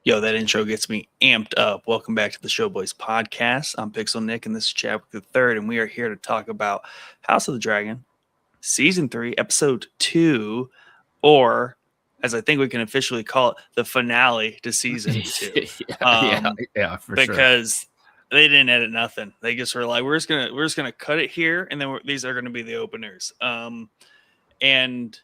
Yo, that intro gets me amped up. Welcome back to the Showboys podcast. I'm Pixel Nick, and this is Chadwick the Third, and we are here to talk about House of the Dragon, Season 3, Episode 2, or, as I think we can officially call it, the finale to Season 2. Yeah, for sure. Because they didn't edit nothing. They just were like, we're just gonna cut it here, and then these are gonna be the openers. And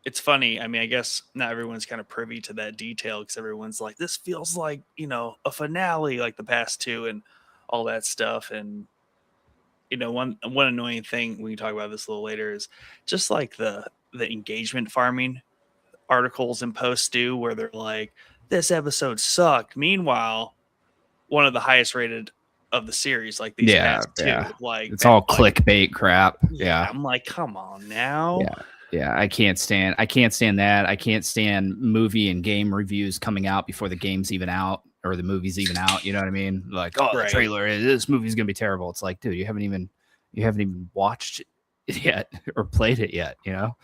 it's funny. I mean, I guess not everyone's kind of privy to that detail because everyone's like, this feels like, a finale like the past two and all that stuff. And, one annoying thing, we can talk about this a little later, is just like the engagement farming articles and posts do where they're like, this episode sucked. Meanwhile, one of the highest rated of the series, like these past two, like it's all clickbait crap. Yeah. I'm like, come on now. Yeah, I can't stand that. I can't stand movie and game reviews coming out before the game's even out or the movie's even out. You know what I mean? Like, the trailer, this movie's gonna be terrible. It's like, dude, you haven't even watched it yet or played it yet. You know?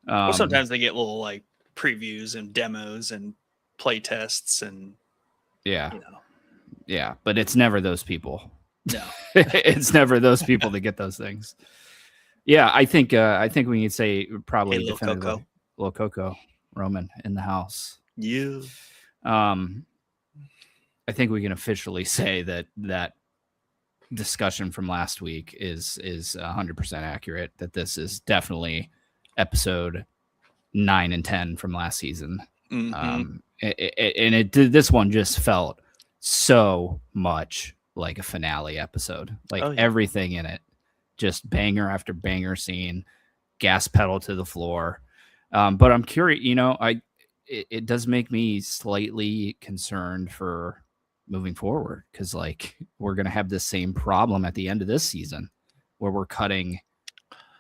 Well, sometimes they get little like previews and demos and play tests and yeah, but it's never those people. No, it's never those people that get those things. Yeah, I think we can say probably Little Coco, Roman in the house. Yeah. I think we can officially say that discussion from last week is 100% accurate. That this is definitely episode 9 and 10 from last season. Mm-hmm. This one just felt so much like a finale episode. Like everything in it. Just banger after banger scene, gas pedal to the floor. But I'm curious, it does make me slightly concerned for moving forward because, like, we're going to have the same problem at the end of this season where we're cutting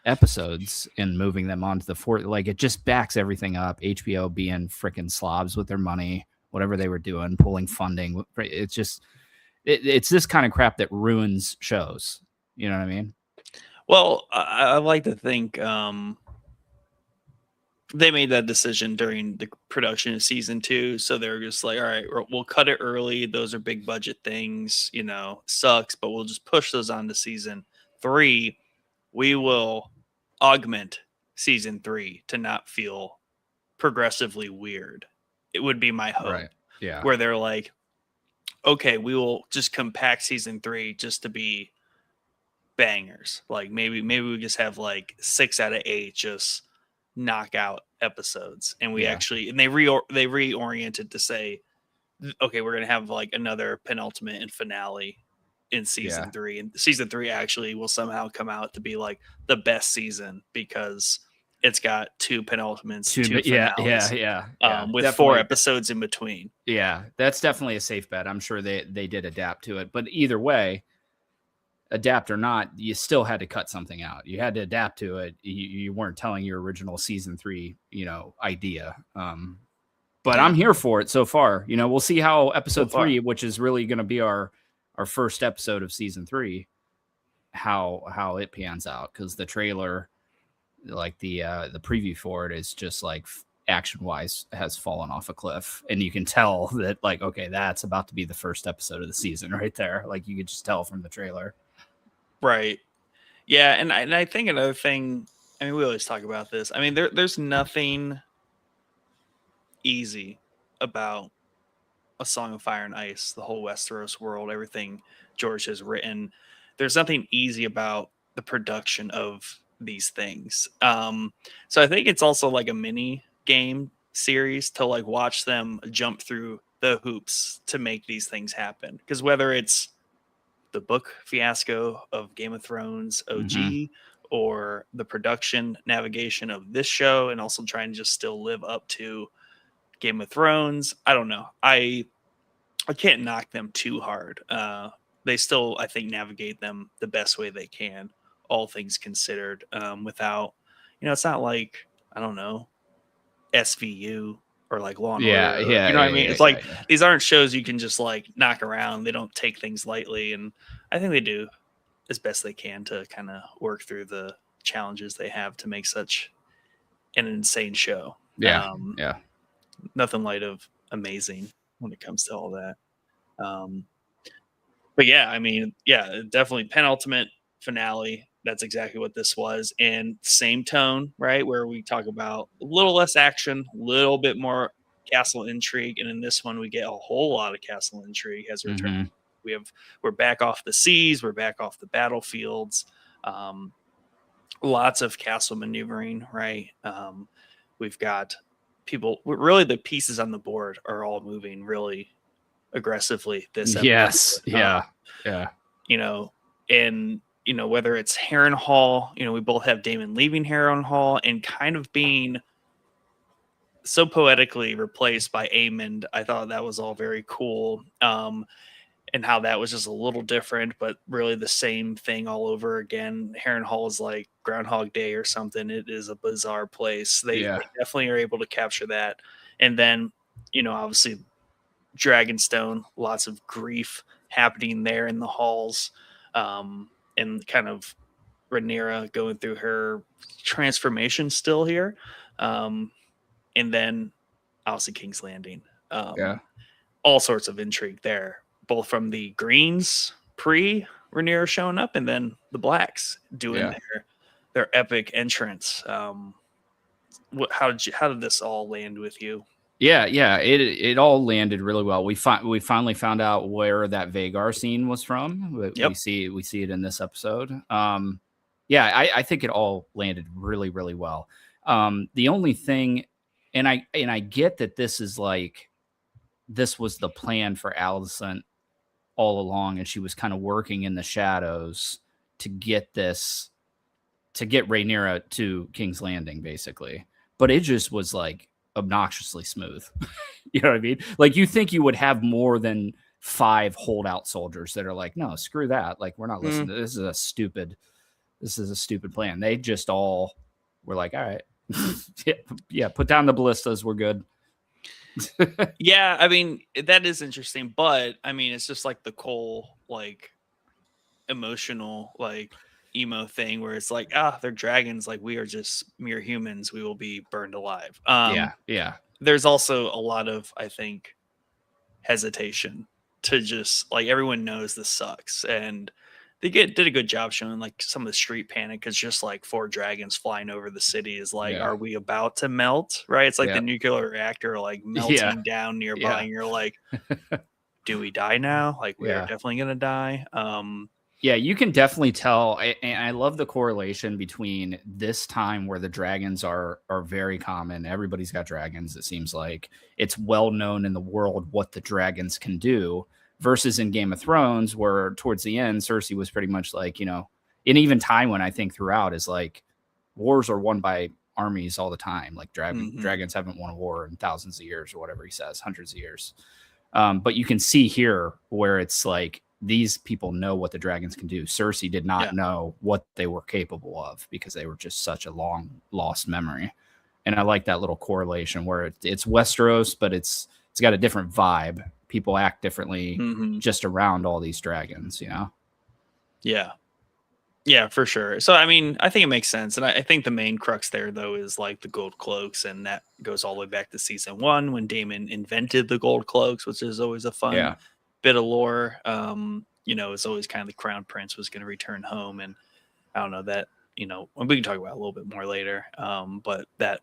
episodes and moving them onto the fourth. Like, it just backs everything up. HBO being freaking slobs with their money, whatever they were doing, pulling funding. It's just, it's this kind of crap that ruins shows. You know what I mean? Well, I like to think they made that decision during the production of season 2. So they're just like, all right, we'll cut it early. Those are big budget things, sucks, but we'll just push those on to season 3. We will augment season 3 to not feel progressively weird. It would be my hope. Right. Yeah. Where they're like, okay, we will just compact season 3 just to be bangers. Like maybe we just have like 6 out of 8 just knockout episodes, and we actually they reoriented to say, okay, we're gonna have like another penultimate and finale in season 3, and season 3 actually will somehow come out to be like the best season because it's got 2 penultimates, 2 finales, with definitely 4 episodes in between. Yeah, that's definitely a safe bet. I'm sure they did adapt to it, but either way, adapt or not, you still had to cut something out. You had to adapt to it. You weren't telling your original season 3, idea. But I'm here for it so far. We'll see how episode 3, which is really going to be our first episode of season 3, how it pans out. Because the trailer, like the preview for it, is just like action wise has fallen off a cliff, and you can tell that, like, okay, that's about to be the first episode of the season right there. Like you could just tell from the trailer. Right. Yeah, and I think another thing, I mean, we always talk about this. I mean, there's nothing easy about A Song of Fire and Ice, the whole Westeros world, everything George has written. There's nothing easy about the production of these things. So I think it's also like a mini game series to like watch them jump through the hoops to make these things happen. Because whether it's the book fiasco of Game of Thrones OG or the production navigation of this show and also trying to just still live up to Game of Thrones, I don't know. I can't knock them too hard. They still, I think, navigate them the best way they can, all things considered, without, it's not like, I don't know, SVU or like Law and Order. You know what I mean? It's like these aren't shows you can just like knock around. They don't take things lightly, and I think they do as best they can to kind of work through the challenges they have to make such an insane show. Yeah. Nothing light of amazing. when it comes to all that. Um, but yeah, I mean, yeah, definitely penultimate finale. That's exactly what this was, and same tone, right? Where we talk about a little less action, a little bit more castle intrigue, and in this one we get a whole lot of castle intrigue as we return. Mm-hmm. We're back off the seas, we're back off the battlefields. Um, Lots of castle maneuvering, right? We've got people. Really, the pieces on the board are all moving really aggressively this Yes. episode. Yeah. Yeah. You know, and whether it's Harrenhal, we both have Damon leaving Harrenhal and kind of being so poetically replaced by Aemond. I thought that was all very cool. And how that was just a little different, but really the same thing all over again. Harrenhal is like Groundhog Day or something. It is a bizarre place. They definitely are able to capture that. And then, obviously Dragonstone, lots of grief happening there in the halls, and kind of Rhaenyra going through her transformation still here. And then obviously King's Landing. Yeah. All sorts of intrigue there, both from the Greens pre Rhaenyra showing up, and then the Blacks doing their epic entrance. How did this all land with you? Yeah, it all landed really well. We finally found out where that Vagar scene was from. Yep. We see it in this episode. I think it all landed really, really well. The only thing, and I get that this was the plan for Alicent all along, and she was kind of working in the shadows to get Rhaenyra to King's Landing, basically. But it just was like obnoxiously smooth. You know what I mean? Like, you think you would have more than 5 holdout soldiers that are like, no, screw that. Like, we're not listening to this. This is a stupid plan. They just all were like, all right, yeah, put down the ballistas. We're good. Yeah, I mean, that is interesting, but I mean, it's just like the Cole, like, emotional, like, emo thing where it's like, they're dragons, like, we are just mere humans, we will be burned alive. Yeah. There's also a lot of, I think, hesitation to just, like, everyone knows this sucks, and they did a good job showing like some of the street panic. It's just like 4 dragons flying over the city is like, are we about to melt? Right? It's like the nuclear reactor like melting down nearby, and you're like, do we die now? Like, we are definitely gonna die. Yeah, you can definitely tell, and I love the correlation between this time where the dragons are very common. Everybody's got dragons. It seems like it's well known in the world what the dragons can do, versus in Game of Thrones, where towards the end, Cersei was pretty much like, and even Tywin, I think throughout, is like, wars are won by armies all the time. Like dragons haven't won a war in thousands of years, or whatever he says, hundreds of years. But you can see here where it's like, these people know what the dragons can do. Cersei did not know what they were capable of because they were just such a long lost memory. And I like that little correlation where it's Westeros, but it's got a different vibe. People act differently just around all these dragons, Yeah, for sure. So, I mean, I think it makes sense. And I think the main crux there, though, is like the gold cloaks. And that goes all the way back to season 1 when Daemon invented the gold cloaks, which is always a fun bit of lore. It's always kind of the crown prince was going to return home. And I don't know that, we can talk about it a little bit more later. But that,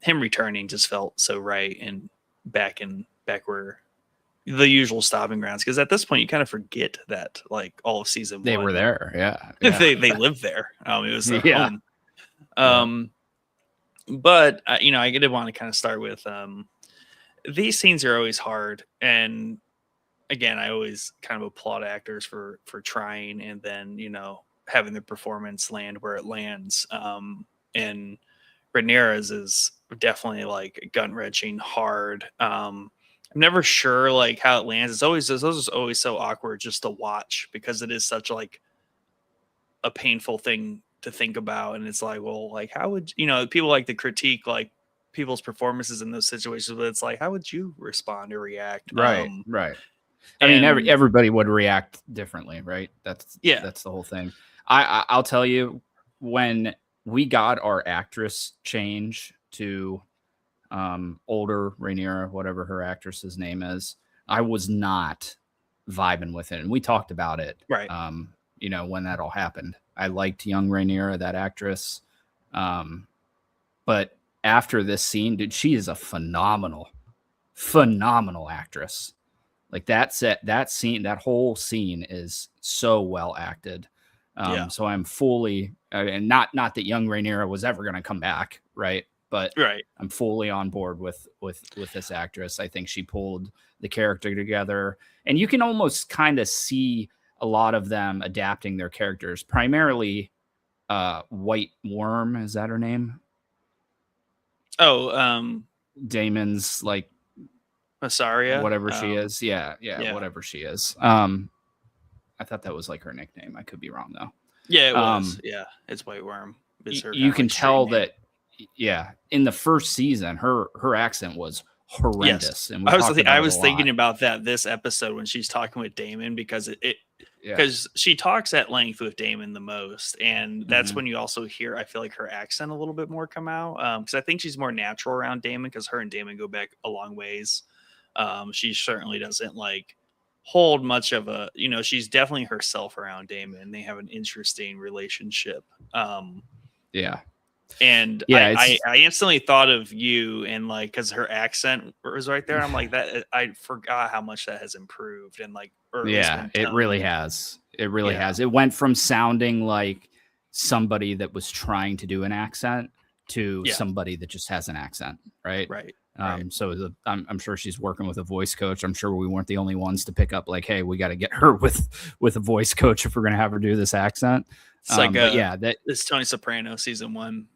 him returning just felt so right. And back where the usual stopping grounds, because at this point you kind of forget that like all of season 1 they were there. they lived there. It was their home. But I did want to kind of start with these scenes are always hard, and again, I always kind of applaud actors for trying and then having their performance land where it lands. And Rhaenyra's is definitely like gut wrenching hard. I'm never sure like how it lands. It's always so awkward just to watch because it is such like a painful thing to think about. And it's like, well, like how would people like to critique like people's performances in those situations, but it's like, how would you respond or react? Right. I mean, everybody would react differently, right? That's the whole thing. I'll tell you, when we got our actress change to older Rhaenyra, whatever her actress's name is. I was not vibing with it, and we talked about it. Right. When that all happened, I liked young Rhaenyra, that actress, but after this scene, dude, she is a phenomenal actress. Like that scene, that whole scene is so well acted. Yeah. So I'm fully, and not that young Rhaenyra was ever going to come back, right? But Right. I'm fully on board with this actress. I think she pulled the character together, and you can almost kind of see a lot of them adapting their characters. Primarily, White Worm, is that her name? Oh, Damon's like Massaria. whatever she is. Yeah, Yeah. whatever she is. I thought that was like her nickname. I could be wrong though. Yeah, it was. Yeah, it's White Worm. Is her You kind of can like straight tell name. that, yeah, in the first season, her accent was horrendous, Yes. and we I was talked about I it a was thinking lot. about that this episode when she's talking with Damon, because Yeah. because she talks at length with Damon the most, and that's Mhm. when you also hear, I feel like, her accent a little bit more come out, because I think she's more natural around Damon, because her and Damon go back a long ways. She certainly doesn't like hold much of a, she's definitely herself around Damon. They have an interesting relationship. Yeah, And yeah, I instantly thought of you, and like, because her accent was right there. I'm like, that I forgot how much that has improved, and like, or at least yeah, been it really toned. has. It really Yeah. has. It went from sounding like somebody that was trying to do an accent to Yeah. somebody that just has an accent, right? Right. Right. I'm sure she's working with a voice coach. I'm sure we weren't the only ones to pick up like, hey, we got to get her with a voice coach if we're gonna have her do this accent. It's like But yeah, this Tony Soprano season 1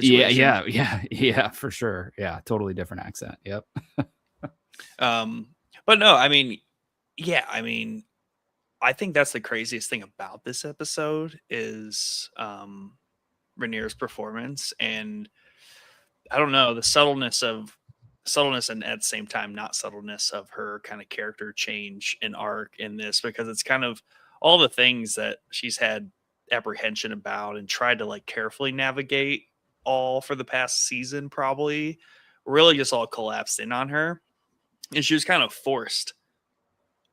yeah, situation. yeah, for sure. Yeah, totally different accent. Yep. But no, I mean, yeah, I mean, I think that's the craziest thing about this episode is Rhaenyra's performance, and I don't know, the subtleness, and at the same time not subtleness, of her kind of character change and arc in this, because it's kind of all the things that she's had apprehension about and tried to like carefully navigate all for the past season, probably really just all collapsed in on her, and she was kind of forced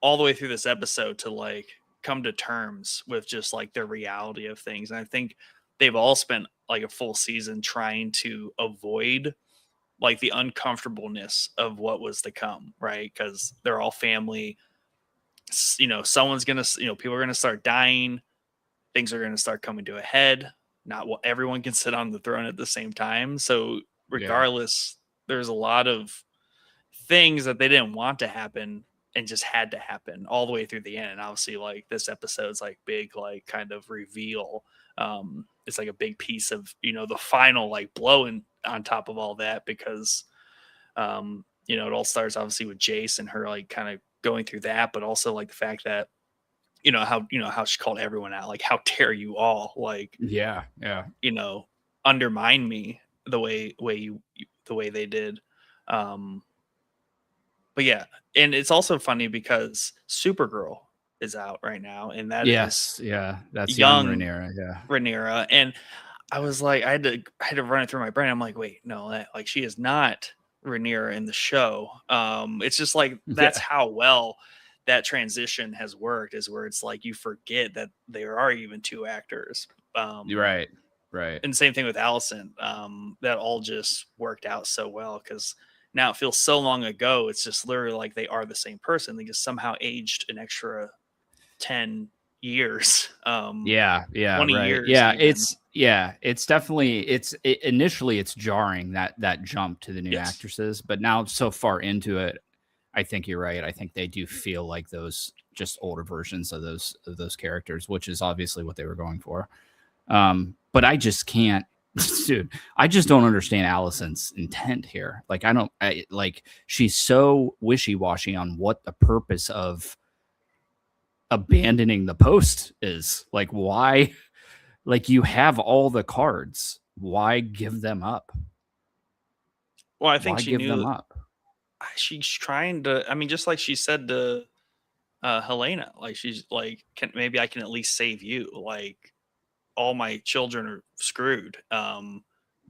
all the way through this episode to like come to terms with just like the reality of things. And I think they've all spent like a full season trying to avoid like the uncomfortableness of what was to come, right? Because they're all family. Someone's gonna, people are gonna start dying. Things are gonna start coming to a head. Not what everyone can sit on the throne at the same time. So Yeah. regardless, there's a lot of things that they didn't want to happen and just had to happen all the way through the end. And obviously, like, this episode's like big, like, kind of reveal. It's like a big piece of, the final like blow on top of all that, because it all starts obviously with Jace and her like kind of going through that, but also like the fact that how she called everyone out, like, how dare you all, like, Yeah. you know undermine me the way they did. But yeah, and it's also funny because Supergirl is out right now, and that is Yes. Yeah. That's young young Rhaenyra. Yeah. Rhaenyra. And I was like, I had to run it through my brain. I'm like, wait, no, like, she is not Rhaenyra in the show. It's just like, that's Yeah. how well that transition has worked, is where it's like you forget that there are even two actors. Right. Right. And same thing with Allison. That all just worked out so well, because now it feels so long ago. It's just literally like they are the same person. They just somehow aged an extra 10 years, Yeah, 20 right. years even. It's definitely initially it's jarring, that jump to the new Yes. actresses, but now so far into it, I think you're right. I think they do feel like those just older versions of those characters, which is obviously what they were going for. But I just can't, dude. I just don't understand Allison's intent here. Like, like, she's so wishy washy on what the purpose of abandoning the post is. Like, why? Like, you have all the cards. Why give them up? Well, I think Why she give them knew up? she's trying to, I mean, just like she said to Helena, like, she's like, maybe I can at least save you. Like, all my children are screwed.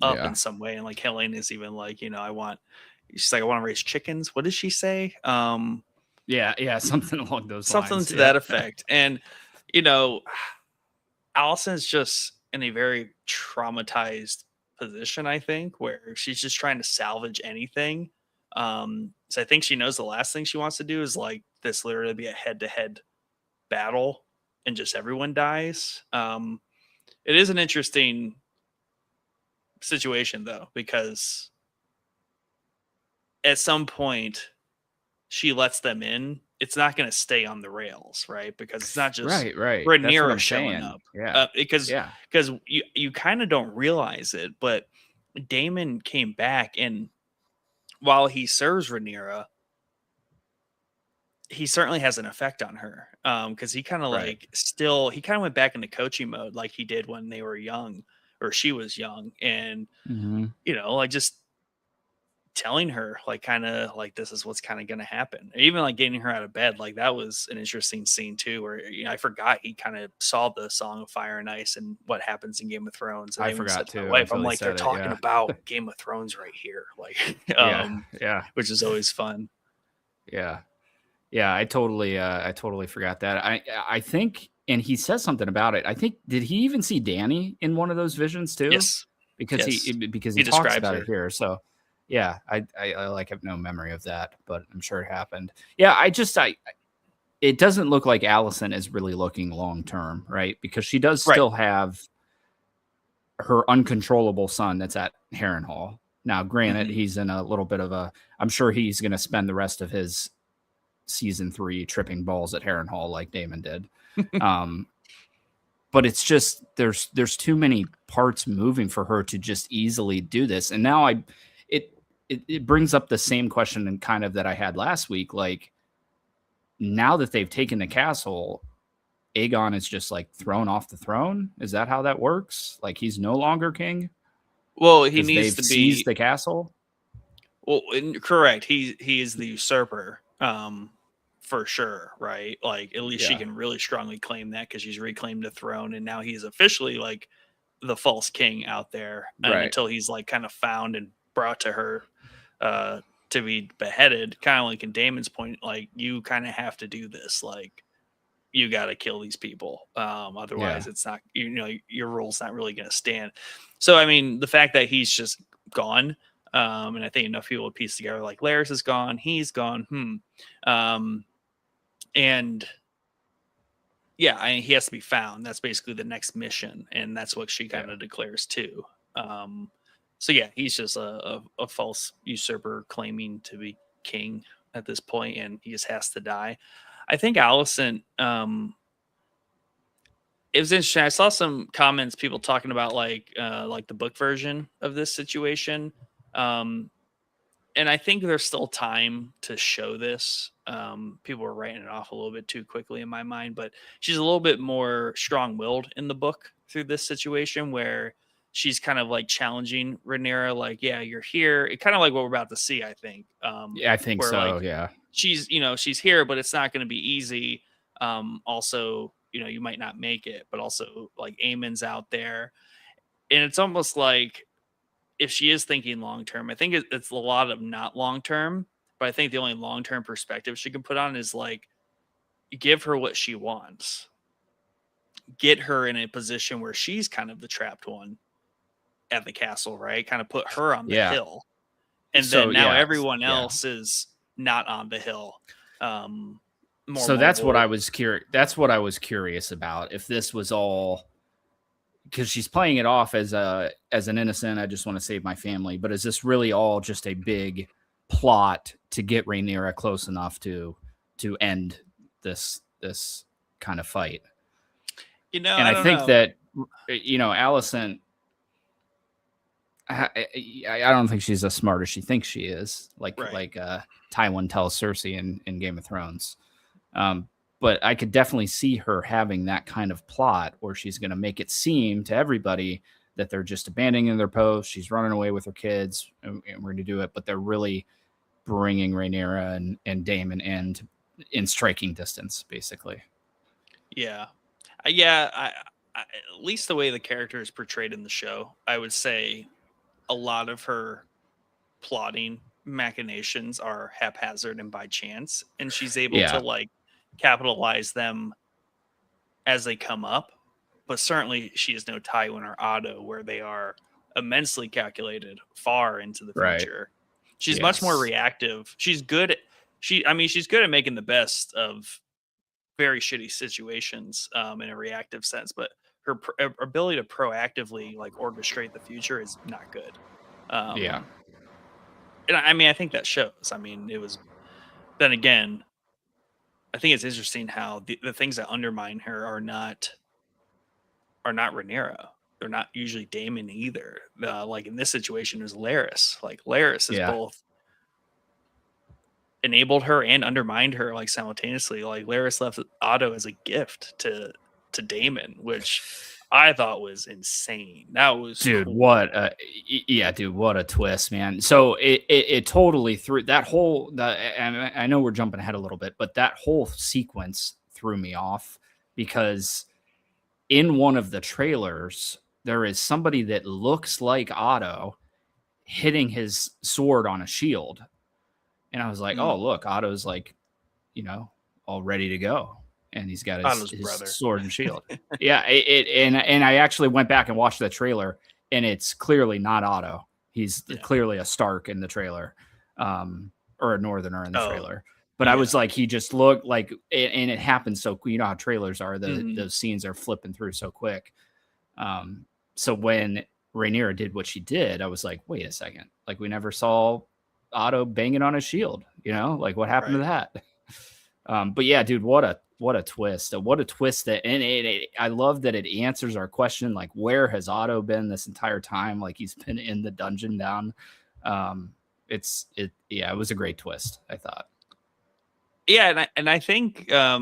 up in some way. And like Helen is even like, she's like, I want to raise chickens. What does she say? Yeah, something along those something lines. to that effect. And you know, Allison's just in a very traumatized position, I think, where she's just trying to salvage anything. So I think she knows the last thing she wants to do is like this literally be a head to head battle and just everyone dies. It is an interesting situation though, because at some point she lets them in, it's not going to stay on the rails, right? Because it's not just right. That's what Rhaenyra I'm showing saying. up. Yeah. Because Yeah. you kind of don't realize it, but Damon came back, and while he serves Rhaenyra, he certainly has an effect on her. Because he kind of Right. like still he kind of went back into coaching mode like he did when they were young or she was young, and Mm-hmm. like just telling her like kind of like this is what's kind of going to happen, even like getting her out of bed. Like that was an interesting scene too, where I forgot he kind of saw the Song of Fire and Ice and what happens in Game of Thrones. And I I even said forgot to my too wife, I'm until he like, they're said it. talking Yeah. about Game of Thrones right here, like Yeah. which is always fun. Yeah. I totally forgot that. I think, and he says something about it. I think, did he even see Danny in one of those visions too? Yes. Because Yes, he he talks describes about her. it here. So yeah, I like have no memory of that, but I'm sure it happened. Yeah, it doesn't look like Allison is really looking long term, right? Because she does Right. still have her uncontrollable son that's at Harrenhal. Now, granted, Mm-hmm. he's in a little bit of I'm sure he's going to spend the rest of his season 3 tripping balls at Harrenhal like Damon did. Um, but it's just there's too many parts moving for her to just easily do this. And now it brings up the same question and kind of that I had last week. Like, now that they've taken the castle, Aegon is just like thrown off the throne. Is that how that works? Like, he's no longer king Well, he because needs they've to seized be. the castle. Well, correct. He is the usurper, for sure, right? Like at least she Yeah. can really strongly claim that because she's reclaimed the throne, and now he's officially like the false king out there. And Right. until he's like kind of found and brought to her, uh, to be beheaded, kind of like in Damon's point, like you kind of have to do this, like you got to kill these people, otherwise Yeah. it's not, your rule's not really going to stand. So I mean, the fact that he's just gone, and I think enough people would piece together like Laris is gone, he's gone, and yeah, he has to be found. That's basically the next mission, and that's what she kind Yeah. of declares too. So yeah, he's just a false usurper claiming to be king at this point, and he just has to die. I think Allison, it was interesting. I saw some comments, people talking about like the book version of this situation. Um, and I think there's still time to show this. People were writing it off a little bit too quickly in my mind, but she's a little bit more strong-willed in the book through this situation where she's kind of like challenging Rhaenyra, like, yeah, you're here. It kind of like what we're about to see, I think. Yeah, I think Where so. like Yeah. she's here, but it's not going to be easy. Also, you might not make it, but also like Aemon's out there, and it's almost like if she is thinking long term, I think it's a lot of not long term, but I think the only long term perspective she can put on is like give her what she wants, get her in a position where she's kind of the trapped one at the castle, right? Kind of put her on the Yeah. hill, and So then now yeah. everyone Yeah. else is not on the hill. More So that's what I mobile. was curious. That's what I was curious about. If this was all because she's playing it off as an innocent, I just want to save my family. But is this really all just a big plot to get Rhaenyra close enough to end this kind of fight? And I I don't think know. that Allison, I don't think she's as smart as she thinks she is. Like Right. Tywin tells Cersei in Game of Thrones. But I could definitely see her having that kind of plot where she's going to make it seem to everybody that they're just abandoning their post. She's running away with her kids, and we're going to do it. But they're really bringing Rhaenyra and Daemon in striking distance, basically. Yeah. Yeah. At least the way the character is portrayed in the show, I would say a lot of her plotting machinations are haphazard and by chance, and she's able to Yeah. like capitalize them as they come up. But certainly she has no Tywin or Otto where they are immensely calculated far into the Right. future. She's much more Yes. reactive. She's good at she's good at making the best of very shitty situations in a reactive sense, but her ability to proactively like orchestrate the future is not good. Yeah. Um, and I mean, I think that shows. I mean, it was then again, I think it's interesting how the things that undermine her are not Rhaenyra. They're not usually Daemon either. Like in this situation, is Laris. Like Laris has Yeah. both enabled her and undermined her like simultaneously. Like Laris left Otto as a gift to Daemon, which I thought was insane. That was Dude, cool. yeah, dude, what a twist, man. So it totally threw that whole and I know we're jumping ahead a little bit, but that whole sequence threw me off because in one of the trailers there is somebody that looks like Otto hitting his sword on a shield. And I was like, "Oh, Mm. look, Otto's like, all ready to go." And he's got his Otto's his brother. sword and shield. Yeah, and I actually went back and watched the trailer, and it's clearly not Otto. He's Yeah. clearly a Stark in the trailer, or a Northerner in the Oh, trailer. But I was yeah. like, he just looked like, and it happens so you know how trailers are. Mhm. Those scenes are flipping through so quick. So when Rhaenyra did what she did, I was like, wait a second, like we never saw Otto banging on his shield. Like what happened to Right. that? But yeah, dude, what a twist! What a twist! I love that it answers our question, like where has Otto been this entire time? Like he's been in the dungeon down. Yeah, it was a great twist, I thought. Yeah, and I think I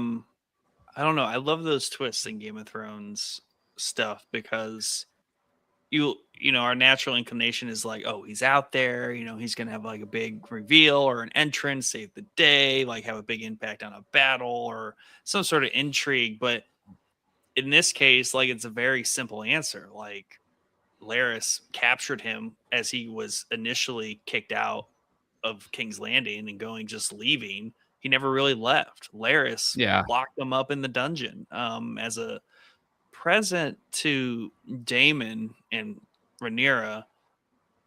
don't know. I love those twists in Game of Thrones stuff because you know our natural inclination is like, oh, he's out there, he's gonna have like a big reveal or an entrance, save the day, like have a big impact on a battle or some sort of intrigue. But in this case, like it's a very simple answer. Like Laris captured him as he was initially kicked out of King's Landing and just leaving. He never really left. Laris Yeah, locked him up in the dungeon as a present to Damon and Rhaenyra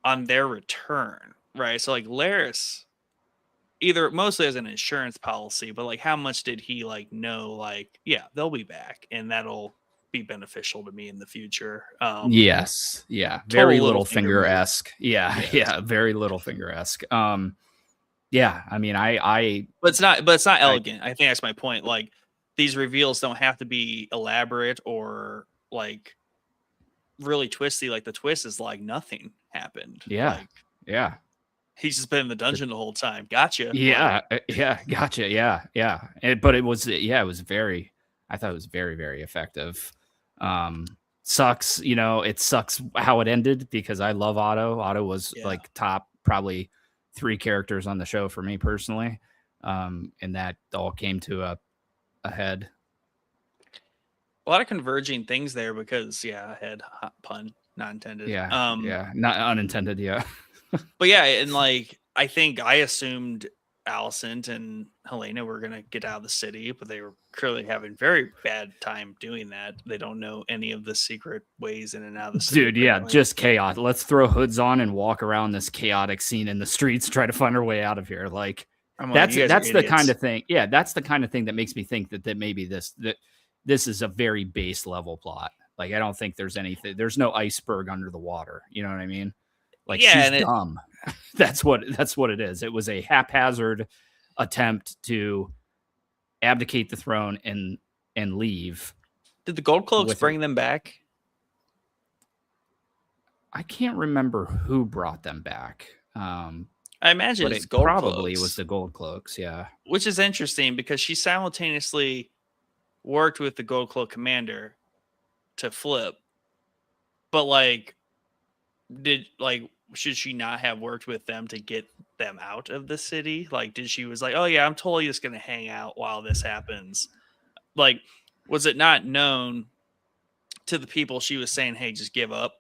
on their return, right? So like Laris either mostly as an insurance policy, but like how much did he like know like, yeah, they'll be back and that'll be beneficial to me in the future. yes, yeah, very Total little finger Littlefinger move. esque. Yeah, Yes. yeah, very Littlefinger esque. Yeah, I mean, But it's not I elegant. I think that's my point. Like these reveals don't have to be elaborate or like really twisty. Like the twist is like nothing happened. yeah, Like yeah. he's just been in the dungeon the whole time. Gotcha. Like, Yeah, gotcha. Yeah. But it was, yeah, it was very. I thought it was very, very effective. Sucks, it sucks how it ended because I love Otto. Otto was yeah. like top probably 3 characters on the show for me personally, and that all came to a head. A lot of converging things there because I had hot pun, not intended. Yeah, not unintended. Yeah, But yeah, and like I think I assumed Alicent and Helena were gonna get out of the city, but they were clearly having very bad time doing that. They don't know any of the secret ways in and out of the city, dude. Yeah, apparently. just chaos. Let's throw hoods on and walk around this chaotic scene in the streets, try to find our way out of here. Like I'm like, that's you guys are that's the kind idiots. of thing. Yeah, that's the kind of thing that makes me think that maybe this is a very base level plot. Like I don't think there's anything. There's no iceberg under the water. You know what I mean? Like Yeah, she's and dumb. That's what it is. It was a haphazard attempt to abdicate the throne and leave did the Gold Cloaks with her. bring them back? I can't remember who brought them back. I imagine But it's it Gold probably was Cloaks, the gold cloaks. Yeah. which is interesting because she simultaneously worked with the Gold Cloak commander to flip, but like did like should she not have worked with them to get them out of the city? Like did she was like, oh yeah, I'm totally just gonna hang out while this happens? Like was it not known to the people she was saying, hey, just give up?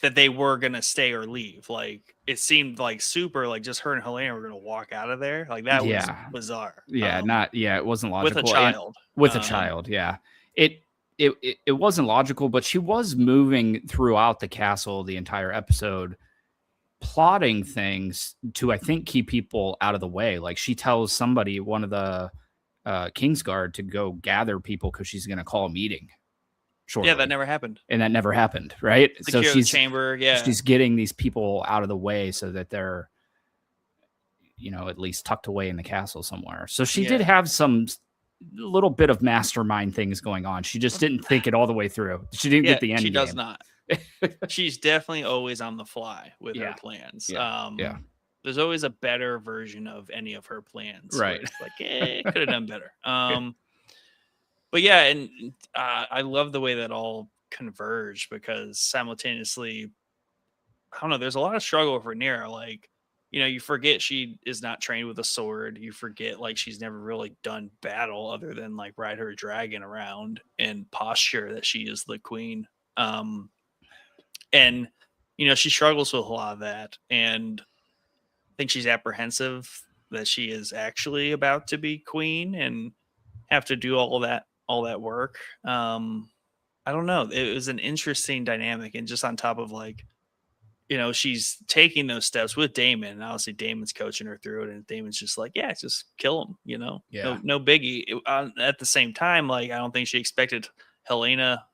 that they were gonna stay or leave. Like it seemed like super like just her and Helena were gonna walk out of there. Like that was Yeah. bizarre. Yeah, it wasn't With a logical. And child. with a child, yeah. It wasn't logical, but she was moving throughout the castle the entire episode, plotting things to, I think, keep people out of the way. Like she tells somebody, one of the Kingsguard, to go gather people because she's going to call a meeting shortly. Yeah, that never happened. And that never happened, right? Secure so the chamber, yeah. She's getting these people out of the way so that they're, at least tucked away in the castle somewhere. So she did have some little bit of mastermind things going on. She just didn't think it all the way through. She didn't get the end She game. does not. She's definitely always on the fly with her plans. Yeah. There's always a better version of any of her plans. Right. It's like, could have done better. But yeah, and I love the way that all converge because simultaneously, I don't know, there's a lot of struggle for Rhaenyra. Like, you forget she is not trained with a sword. You forget like she's never really done battle other than like ride her dragon around and posture that she is the queen. And she struggles with a lot of that, and I think she's apprehensive that she is actually about to be queen and have to do all that work. I don't know. It was an interesting dynamic, and just on top of like, she's taking those steps with Daemon, and obviously Daemon's coaching her through it, and Daemon's just like, yeah, just kill him, no biggie. At the same time, like, I don't think she expected Helena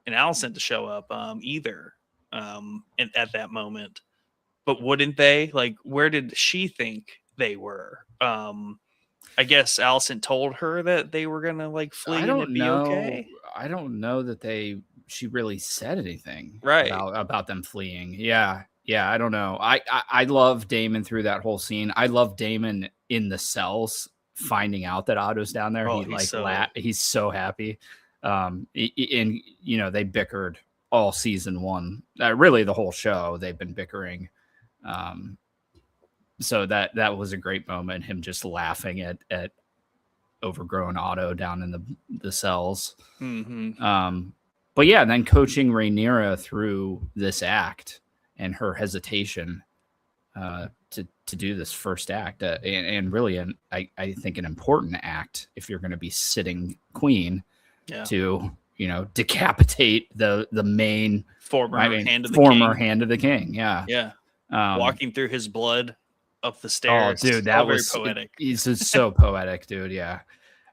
and Alicent to show up either at that moment. But wouldn't they? Like, where did she think they were? I guess Alicent told her that they were gonna like flee and it'd be okay. I don't know that she really said anything right about them fleeing. Yeah, I don't know. I love Daemon through that whole scene. I love Daemon in the cells finding out that Otto's down there. He's so happy. And they bickered all season one. Really, the whole show they've been bickering. So that was a great moment. Him just laughing at overgrown Otto down in the cells. Mm-hmm. But yeah, then coaching Rhaenyra through this act and her hesitation to do this first act, and really, I think an important act if you're going to be sitting queen, to decapitate the main former hand of the king. Yeah. Walking through his blood up the stairs. Oh, dude, that was very poetic. He's so poetic, dude. Yeah,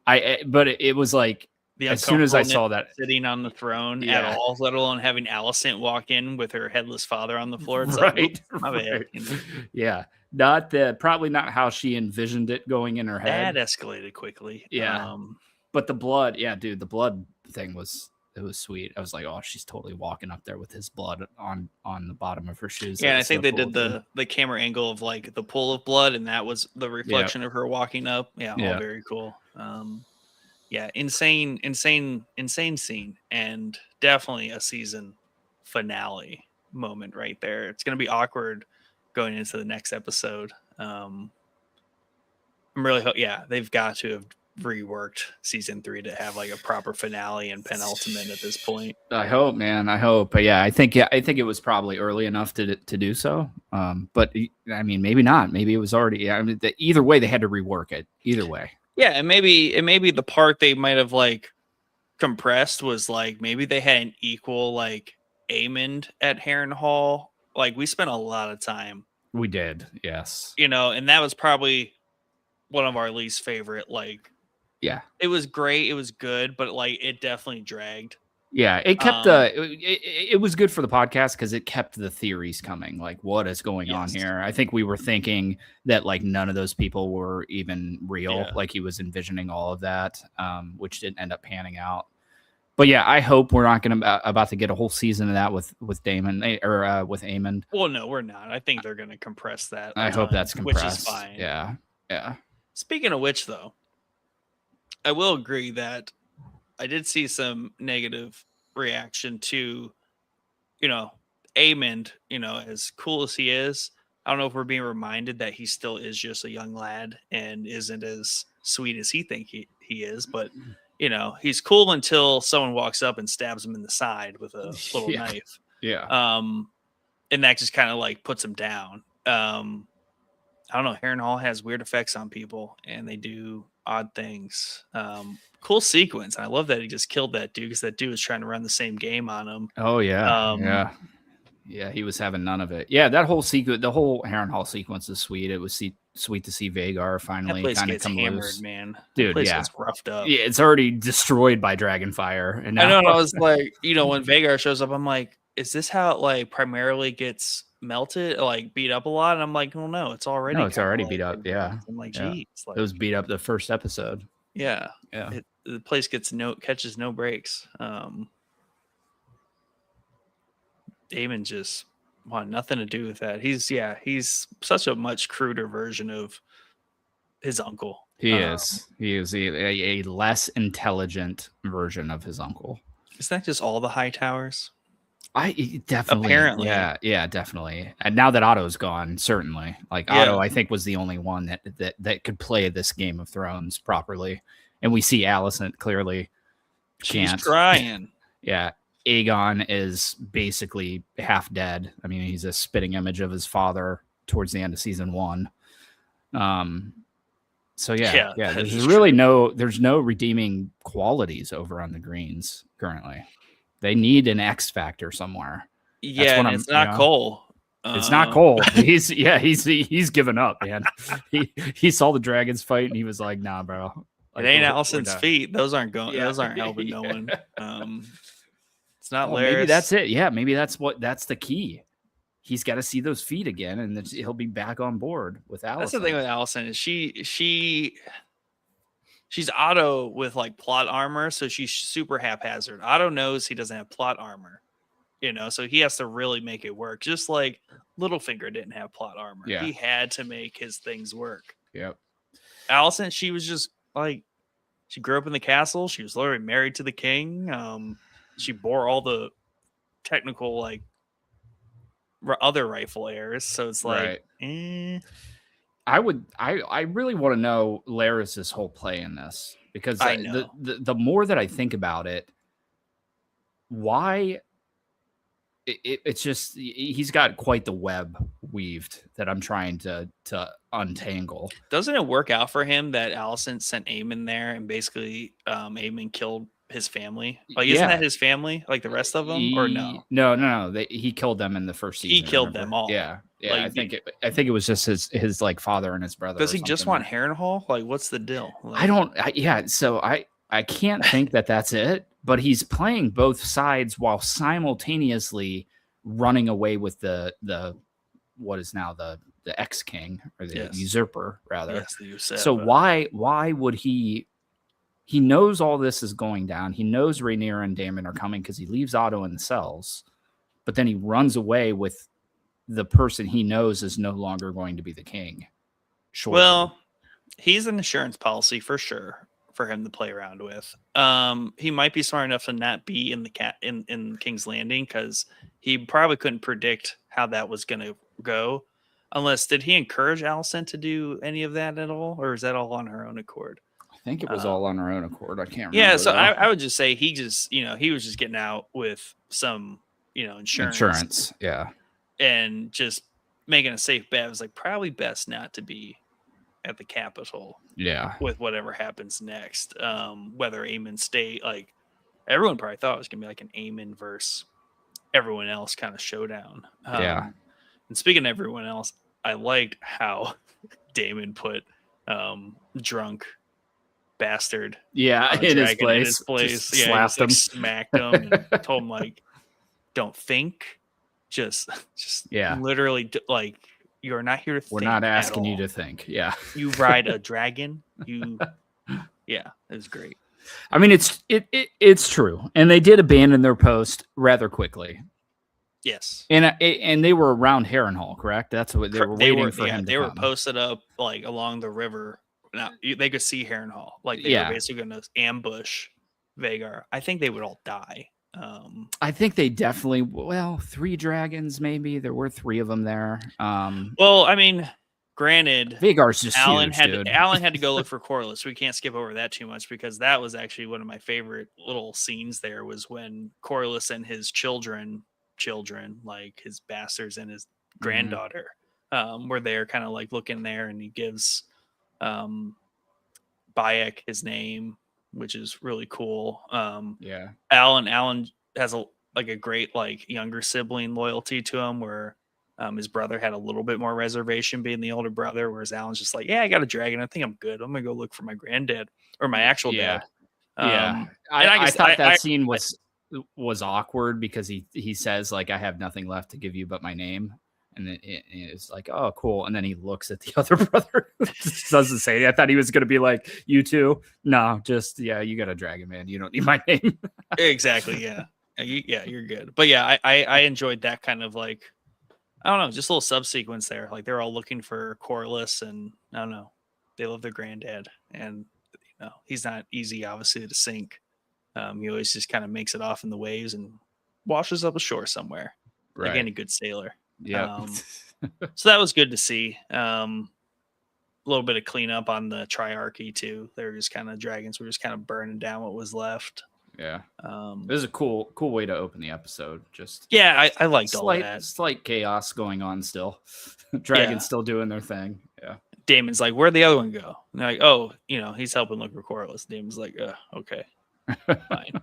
but it was like, as soon as I saw that sitting on the throne at all, let alone having Alicent walk in with her headless father on the floor. It's right. Like, my bad. Yeah. Probably not how she envisioned it going in her head. That escalated quickly. Yeah. But the blood, dude, the blood thing was sweet. I was like, oh, she's totally walking up there with his blood on the bottom of her shoes. Yeah, and I think they did the camera angle of like the pool of blood, and that was the reflection of her walking up. Yeah, all very cool. Insane scene, and definitely a season finale moment right there. It's going to be awkward going into the next episode. I'm really they've got to have reworked season 3 to have like a proper finale and penultimate at this point. I hope, man. I hope. But I think it was probably early enough to do so. But I mean, maybe not. Maybe it was already. I mean, either way, they had to rework it. Either way. Yeah, and maybe the part they might have like compressed was like maybe they had an equal like Aemond at Harrenhal. Like we spent a lot of time. We did, yes. And that was probably one of our least favorite. Like, it was great, it was good, but like it definitely dragged. Yeah, it kept it was good for the podcast because it kept the theories coming. Like, what is going on here? I think we were thinking that like none of those people were even real. Yeah. Like he was envisioning all of that, which didn't end up panning out. But yeah, I hope we're not about to get a whole season of that with Daemon or with Aemond. Well, no, we're not. I think they're going to compress that. I hope that's compressed. Which is fine. Yeah. Speaking of which, though, I will agree that I did see some negative reaction to, Aemond, as cool as he is. I don't know if we're being reminded that he still is just a young lad and isn't as sweet as he think he is. But, he's cool until someone walks up and stabs him in the side with a little knife. Yeah. and that just kind of like puts him down. I don't know. Harrenhal has weird effects on people, and they do odd things. Cool sequence. I love that he just killed that dude because that dude was trying to run the same game on him. Oh yeah. He was having none of it. Yeah, that whole sequence, the whole Harrenhal sequence is sweet. It was sweet to see Vhagar finally kind of come hammered, loose. man. Dude, that place gets roughed up. Yeah, it's already destroyed by Dragonfire. And now I know. And I was like, when Vhagar shows up, I'm like, is this how it like primarily gets melted, like beat up a lot? And I'm like, well, no, it's already beat up. Yeah, I'm like, geez, like, it was beat up the first episode. Yeah. The place catches no breaks. Daemon just wanted nothing to do with that. He's such a much cruder version of his uncle. He is a less intelligent version of his uncle. Isn't that just all the high towers? I definitely, apparently, yeah, definitely. And now that Otto's gone, certainly, like Otto, I think was the only one that could play this Game of Thrones properly. And we see Alicent clearly can't. She's trying. Yeah, Aegon is basically half dead. I mean, he's a spitting image of his father towards the end of season 1. So yeah, there's really no redeeming qualities over on the Greens currently. They need an X factor somewhere. Yeah, and it's not Cole. It's not Cole. He's given up, man. he saw the dragons fight and he was like, "Nah, bro. Like, it ain't Alicent's feet. Those aren't going. Those aren't helping no one. It's not Larys. Maybe that's it. Yeah, maybe that's the key. He's got to see those feet again, and then he'll be back on board with Alicent. That's the thing with Alicent is she's Otto with like plot armor, so she's super haphazard. Otto knows he doesn't have plot armor, so he has to really make it work. Just like Littlefinger didn't have plot armor. Yeah. He had to make his things work. Yep. Alicent, she was just like, she grew up in the castle. She was literally married to the king. She bore all the technical like other rightful heirs. So it's like, I really want to know Larys's whole play in this, because the more that I think about it, why it's just, he's got quite the web weaved that I'm trying to untangle. Doesn't it work out for him that Alicent sent Aemon there and basically Aemon killed his family? Like, isn't that his family, like the rest of them, or no? No. He killed them in the first season. He killed them all. Yeah. Like, I think it was just his like father and his brother. Does he just want Harrenhal? Like, what's the deal? Like, So I can't think that's it. But he's playing both sides while simultaneously running away with the what is now the ex-king, or the usurper, rather. Yes, the usurper. So why would he knows all this is going down. He knows Rhaenyra and Daemon are coming because he leaves Otto in the cells, but then he runs away with the person he knows is no longer going to be the king. Shortly. Well, he's an insurance policy for sure for him to play around with. He might be smart enough to not be in in King's Landing, because he probably couldn't predict how that was going to go. Unless, did he encourage Alicent to do any of that at all, or is that all on her own accord? I think it was all on her own accord. I can't remember. Yeah, so I would just say he just, he was just getting out with some, insurance. Yeah. And just making a safe bet. It was like probably best not to be at the Capitol. Yeah. With whatever happens next. Whether Aemon stay, like, everyone probably thought it was gonna be like an Aemon versus everyone else kind of showdown. Yeah. And speaking of everyone else, I liked how Daemon put drunk bastard in his place. Slapped him, smacked him, and told him, like, don't think, just literally, like, you're not here to think. We're not asking you to think. Yeah. You ride a dragon. It was great. I mean, it's true. And they did abandon their post rather quickly. Yes. And they were around Harrenhal, correct? That's what they were waiting for him to They were posted up, like, along the river. Now they could see Harrenhal. Like, they were basically going to ambush Vhagar. I think they would all die. I think they definitely, 3 dragons, maybe. There were 3 of them there. Well, I mean, granted, Vhagar's just Alan huge, Alan had to go look for Corlys. We can't skip over that too much, because that was actually one of my favorite little scenes. There was when Corlys and his children children, like his bastards and his Mm-hmm. granddaughter, were there kind of like looking there, and he gives Bayek his name, which is really cool. Yeah. Alan has a great like younger sibling loyalty to him, where his brother had a little bit more reservation being the older brother, whereas Alan's just like, yeah, I got a dragon. I think I'm good. I'm gonna go look for my granddad or my actual Yeah. dad. Yeah. And I thought that scene was awkward because he says like, I have nothing left to give you but my name. And it's like, oh, cool. And then he looks at the other brother. Just doesn't say it. I thought he was going to be like, you too. No, just, yeah, you got a dragon, man. You don't need my name. Exactly. Yeah. Yeah, you're good. But yeah, I enjoyed that kind of like, I don't know, just a little subsequence there. Like they're all looking for Corlys, and I don't know, they love their granddad, and he's not easy, obviously, to sink. He always just kind of makes it off in the waves and washes up ashore somewhere, like any good sailor. Yeah. So that was good to see. A little bit of cleanup on the Triarchy too. They were just kind of dragons were just kind of burning down what was left. Yeah. This is a cool way to open the episode. Just I liked all that. Slight chaos going on still. Dragons still doing their thing. Yeah. Damon's like, where'd the other one go? And they're like, oh, he's helping look for Corlys. Damon's like, okay, fine.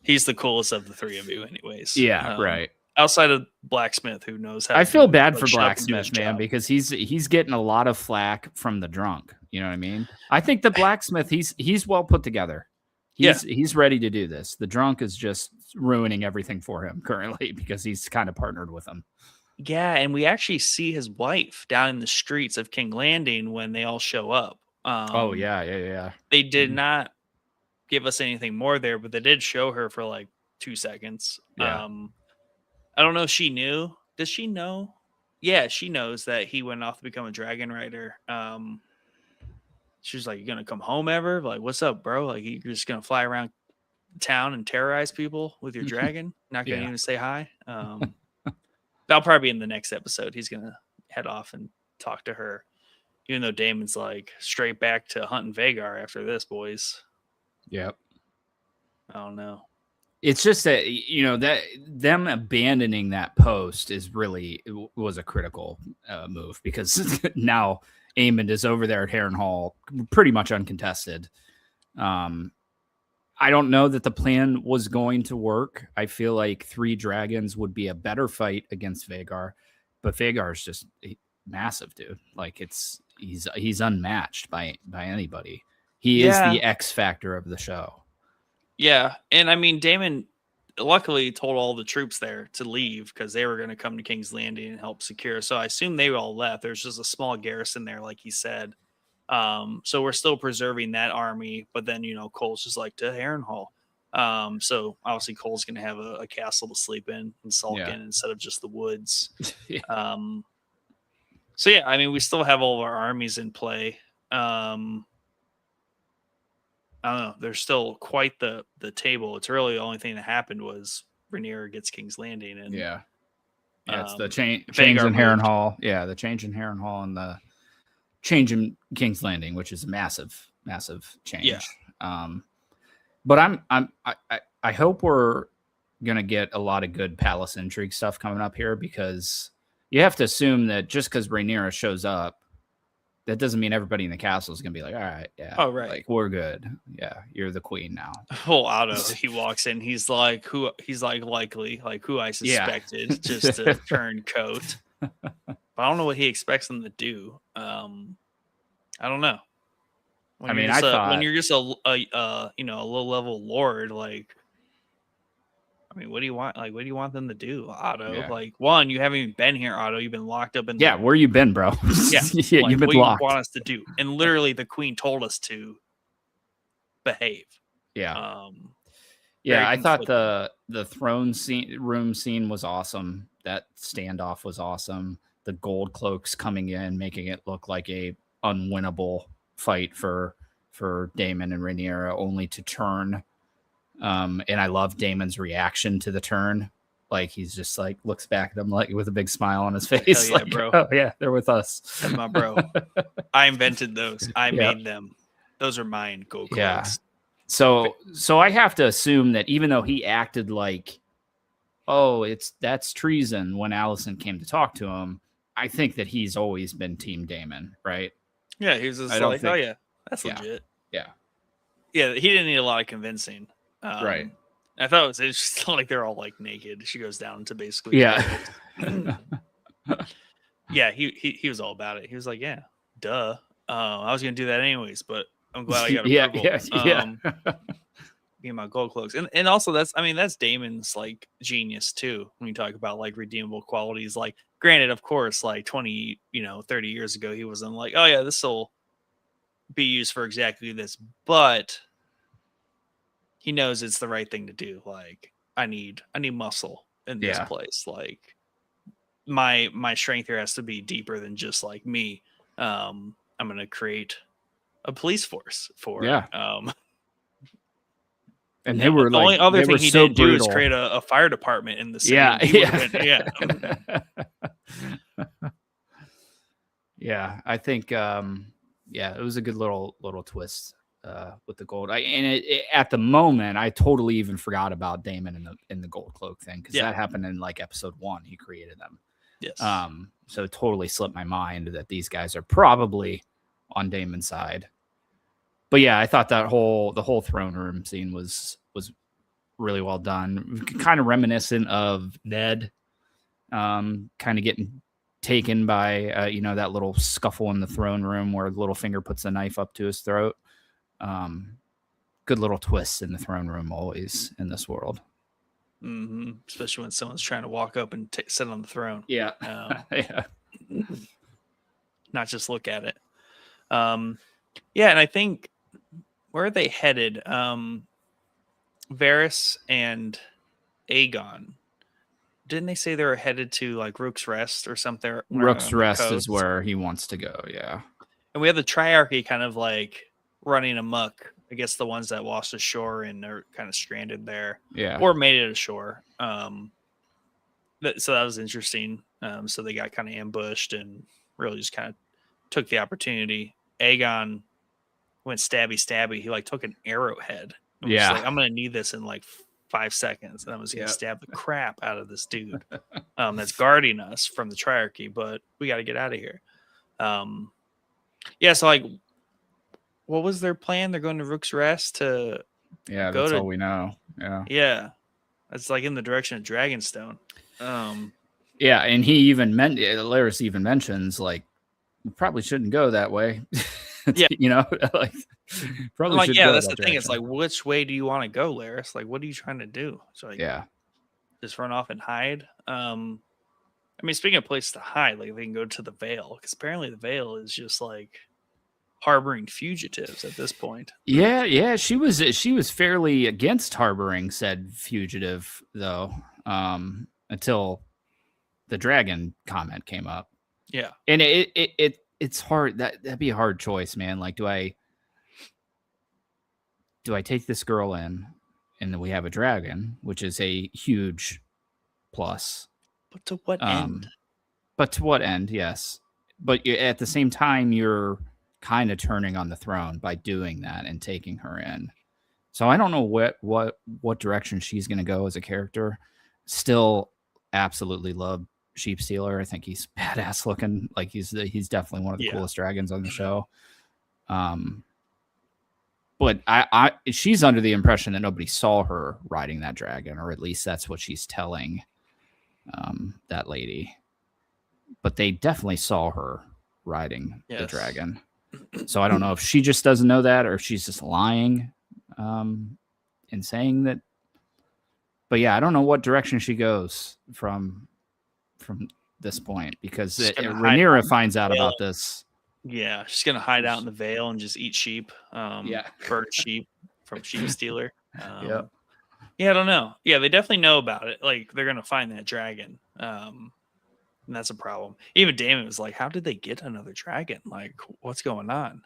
He's the coolest of the three of you, anyways. Yeah, right. Outside of Blacksmith, who knows how. I feel bad for Blacksmith, man, because he's getting a lot of flack from the drunk. You know what I mean? I think the Blacksmith, he's well put together. He's ready to do this. The drunk is just ruining everything for him currently because he's kind of partnered with him. Yeah, and we actually see his wife down in the streets of King Landing when they all show up. Oh yeah. They did not give us anything more there, but they did show her for like 2 seconds. Yeah. I don't know if she knew. Does she know? Yeah, she knows that he went off to become a dragon rider. She's like, "You gonna come home ever? Like, what's up, bro? Like, you're just gonna fly around town and terrorize people with your dragon? Not gonna even say hi?" That'll probably be in the next episode. He's gonna head off and talk to her, even though Damon's like straight back to hunting Vhagar after this, boys. Yep. I don't know. It's just that that them abandoning that post was a critical move because now Aemond is over there at Harrenhal, pretty much uncontested. I don't know that the plan was going to work. I feel like 3 dragons would be a better fight against Vhagar, but Vhagar is just massive, dude. Like he's unmatched by anybody. He is the X factor of the show. Yeah, and I mean, Daemon luckily told all the troops there to leave because they were going to come to King's Landing and help secure. So I assume they all left. There's just a small garrison there, like he said. So we're still preserving that army, but then Cole's just like to Harrenhal. So obviously Cole's going to have a castle to sleep in and sulk in instead of just the woods. So yeah, I mean, we still have all of our armies in play. I don't know. There's still quite the table. It's really the only thing that happened was Rhaenyra gets King's Landing, and it's the change in Harrenhal. Yeah, the change in Harrenhal and the change in King's Landing, which is a massive change. Yeah. But I hope we're gonna get a lot of good palace intrigue stuff coming up here, because you have to assume that just because Rhaenyra shows up, that doesn't mean everybody in the castle is going to be like, all right, yeah. Oh, right. Like, we're good. Yeah, you're the queen now. Oh, Otto, he walks in. He's like, likely, like who I suspected, just to turn coat. But I don't know what he expects them to do. I don't know. When you're just a low level lord, like, I mean, what do you want? Like, what do you want them to do, Otto? Yeah. Like, one, you haven't even been here, Otto. You've been locked up in. Yeah, where you been, bro? Yeah, like, you've been what locked. You want us to do? And literally, the queen told us to behave. Yeah. I thought the throne room scene was awesome. That standoff was awesome. The gold cloaks coming in, making it look like a unwinnable fight for Daemon and Rhaenyra, only to turn. And I love Damon's reaction to the turn. Like, he's just like looks back at him like with a big smile on his face. Hell yeah, like, bro. Oh yeah, they're with us. That's my bro. I invented those. I made them. Those are mine. Go close. Yeah. So I have to assume that even though he acted like oh, that's treason when Allison came to talk to him, I think that he's always been Team Daemon, right? Yeah, he was just I don't like, oh think, yeah, that's yeah, legit. yeah, Yeah, he didn't need a lot of convincing. right, I thought it was interesting, like they're all like naked. She goes down to basically yeah, clothes. Yeah, he was all about it. He was like, yeah, duh. I was gonna do that anyways, but I'm glad I got yeah, approval. yeah. Me my gold cloaks, and also that's Damon's like genius too. When you talk about like redeemable qualities, like granted, of course, like 20, 30 years ago, he wasn't like, oh yeah, this will be used for exactly this, but he knows it's the right thing to do. Like I need muscle in this Yeah. place. Like my strength here has to be deeper than just like me. I'm gonna create a police force for it. Yeah. And The only other they thing were he so didn't do is brutal. create a fire department in the city. Yeah, And he would have been, yeah. Yeah, I think yeah, it was a good little twist with the gold. At the moment, I totally even forgot about Daemon in the gold cloak thing, because that happened in like episode 1. He created them. Yes. So it totally slipped my mind that these guys are probably on Daemon's side. But yeah, I thought the whole throne room scene was really well done. Kind of reminiscent of Ned, kind of getting taken by that little scuffle in the throne room where Littlefinger puts the knife up to his throat. Good little twists in the throne room always in this world. Mm-hmm. Especially when someone's trying to walk up and sit on the throne. Yeah. Yeah. Not just look at it. Yeah, and I think where are they headed? Varys and Aegon. Didn't they say they were headed to like Rook's Rest or something? Rook's Rest is where he wants to go, yeah. And we have the Triarchy kind of like running amok against the ones that lost ashore and are kind of stranded there. Yeah. Or made it ashore. So that was interesting. So they got kind of ambushed and really just kind of took the opportunity. Aegon went stabby. He like took an arrowhead. Yeah. Like, I'm going to need this in like 5 seconds. And I was going to stab the crap out of this dude that's guarding us from the Triarchy, but we got to get out of here. Yeah. So like, what was their plan? They're going to Rook's Rest to that's all we know. Yeah. It's like in the direction of Dragonstone. Yeah, and he even Laris even mentions like we probably shouldn't go that way. Yeah, like probably like should yeah, go that's that the thing. direction. It's like, which way do you want to go, Laris? Like, what are you trying to do? So like, yeah, just run off and hide. I mean, speaking of places to hide, like they can go to the Vale, because apparently the Vale is just like harboring fugitives at this point. Yeah, she was fairly against harboring said fugitive though, until the dragon comment came up. Yeah, and it's hard. That'd be a hard choice, man. Like, do I take this girl in, and then we have a dragon, which is a huge plus. But to what end? But to what end? Yes, but at the same time, you're kind of turning on the throne by doing that and taking her in. So I don't know what direction she's going to go as a character. Still, absolutely love Sheep Stealer. I think he's badass looking. Like he's definitely one of the coolest dragons on the show. But she's under the impression that nobody saw her riding that dragon, or at least that's what she's telling that lady. But they definitely saw her riding the dragon. So I don't know if she just doesn't know that, or if she's just lying in saying that. But yeah, I don't know what direction she goes from this point, because Rhaenyra finds out about this. Yeah, she's gonna hide out in the Vale and just eat sheep. Bird sheep from Sheep Stealer. Yeah, I don't know. Yeah, they definitely know about it. Like they're gonna find that dragon. And that's a problem. Even Daemon was like, how did they get another dragon? Like, what's going on?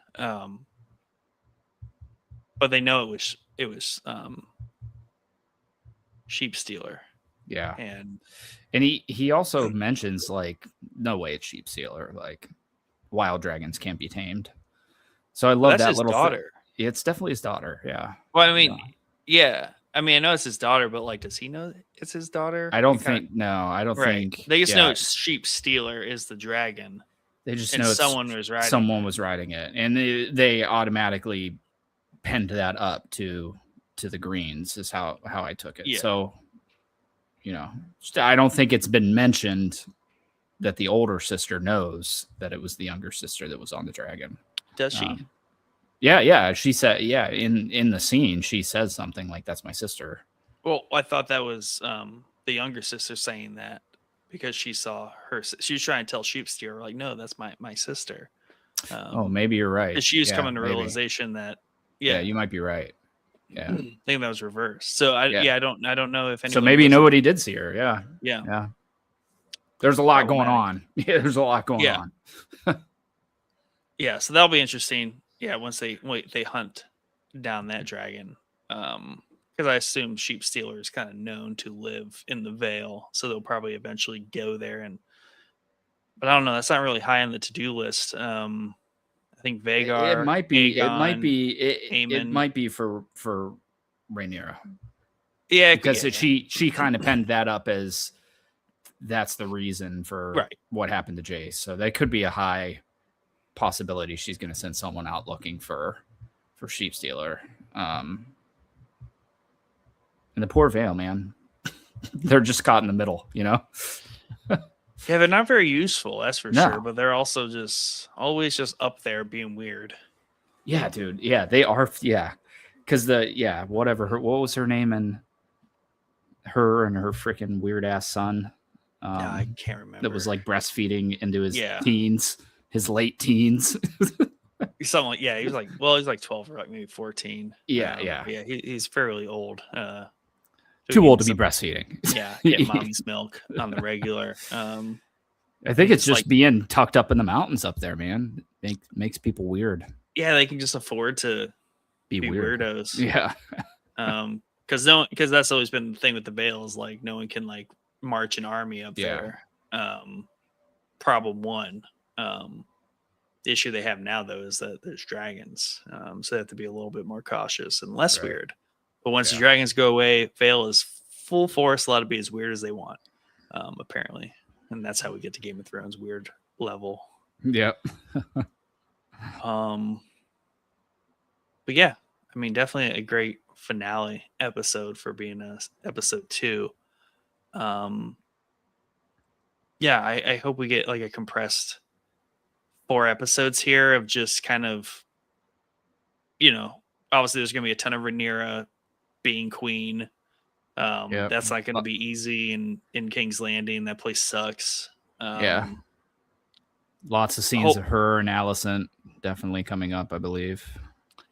But they know it was Sheep Stealer. Yeah. And he also mentions like, no way it's Sheep Stealer. Like wild dragons can't be tamed. So I love that little daughter. It's definitely his daughter. Yeah. Well, I mean, yeah. I mean, I know it's his daughter, but like, does he know it's his daughter? I don't think. No, I don't right. think. They just know Sheep Stealer is the dragon. They just and know someone was riding. Someone was riding it, and they automatically penned that up to the Greens. Is how I took it. Yeah. So, I don't think it's been mentioned that the older sister knows that it was the younger sister that was on the dragon. Does she? Yeah. She said, in the scene, she says something like, "That's my sister." Well, I thought that was the younger sister saying that because she saw her. She was trying to tell Sheep Stealer, like, no, that's my sister. Maybe you're right. She was coming to realization that, yeah, you might be right. Yeah, I think that was reversed. So I don't know if anyone. So maybe nobody did see her. Yeah. Yeah. There's a lot going on. Yeah, there's a lot going on. Yeah, so that'll be interesting. Yeah, once they hunt down that dragon, because I assume Sheep Stealer is kind of known to live in the Vale, so they'll probably eventually go there. But I don't know. That's not really high on the to-do list. I think Vhagar. It might be. Aegon, it might be for Rhaenyra. Yeah, because she kind of penned that up as that's the reason for what happened to Jace. So that could be a high possibility she's going to send someone out looking for Sheep Stealer. And the poor Vale, man. They're just caught in the middle, Yeah, they're not very useful, that's for sure. But they're also always just up there being weird. Yeah, dude. Yeah, they are. Yeah, because what was her name and her freaking weird ass son. I can't remember. That was like breastfeeding into his teens, his late teens. Something like he was like 12 or like maybe 14. Yeah. He's fairly old. Too old to be breastfeeding. Yeah, get mommy's milk on the regular. I think it's just being tucked up in the mountains up there, man. Makes people weird. Yeah, they can just afford to be weirdos. Yeah. Because that's always been the thing with the Vale is like no one can like march an army up there. Problem one. The issue they have now though is that there's dragons, so they have to be a little bit more cautious and less weird. But once the dragons go away, Vale is full force, allowed to be as weird as they want, apparently, and that's how we get to Game of Thrones weird level. Yep. But yeah, I mean, definitely a great finale episode for being episode 2. Yeah, I hope we get like a compressed 4 episodes here of just kind of, obviously there's going to be a ton of Rhaenyra being queen. That's not going to be easy in King's Landing. That place sucks. Lots of scenes of her and Alicent definitely coming up, I believe.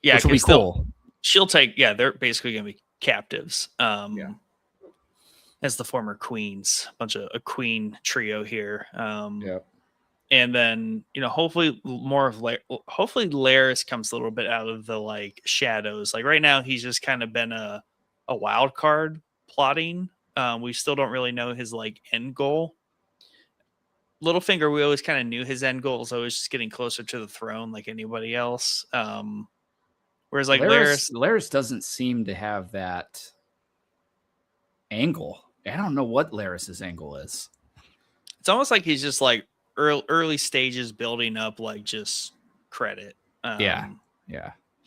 Yeah, which will be cool. She'll take. Yeah, they're basically going to be captives. As the former queens, a queen trio here. And then hopefully hopefully Larys comes a little bit out of the like shadows. Like right now, he's just kind of been a wild card plotting. We still don't really know his like end goal. Littlefinger, we always kind of knew his end goal was always just getting closer to the throne, like anybody else. Whereas like Larys doesn't seem to have that angle. I don't know what Larys's angle is. It's almost like he's just like early stages building up, like just credit. Yeah.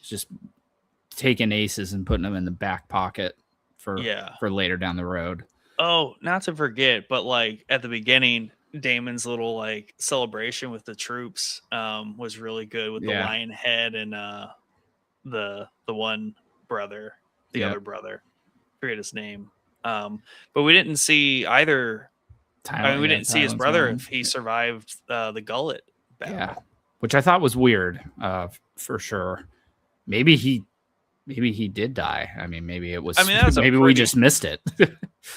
Just taking aces and putting them in the back pocket for later down the road. Oh, not to forget, but like at the beginning, Daemon's little like celebration with the troops was really good with the lion head and the one brother, the other brother, forget his name. But we didn't see either. We didn't see his brother if he survived the Gullet battle. Yeah, which I thought was weird for sure. Maybe he did die. I mean, maybe it was. I mean, maybe we just missed it.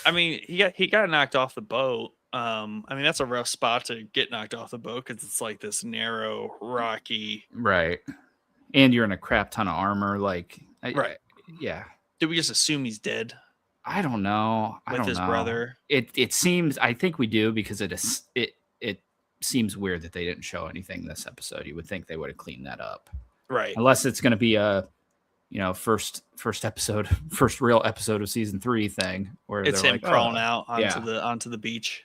I mean, he got knocked off the boat. I mean, that's a rough spot to get knocked off the boat because it's like this narrow, rocky. Right, and you're in a crap ton of armor. Like, yeah. Did we just assume he's dead? I don't know. With his brother. It seems. I think we do because it seems weird that they didn't show anything this episode. You would think they would have cleaned that up, right? Unless it's going to be a first episode, first real episode of season 3 thing where it's they're him like crawling out onto the beach.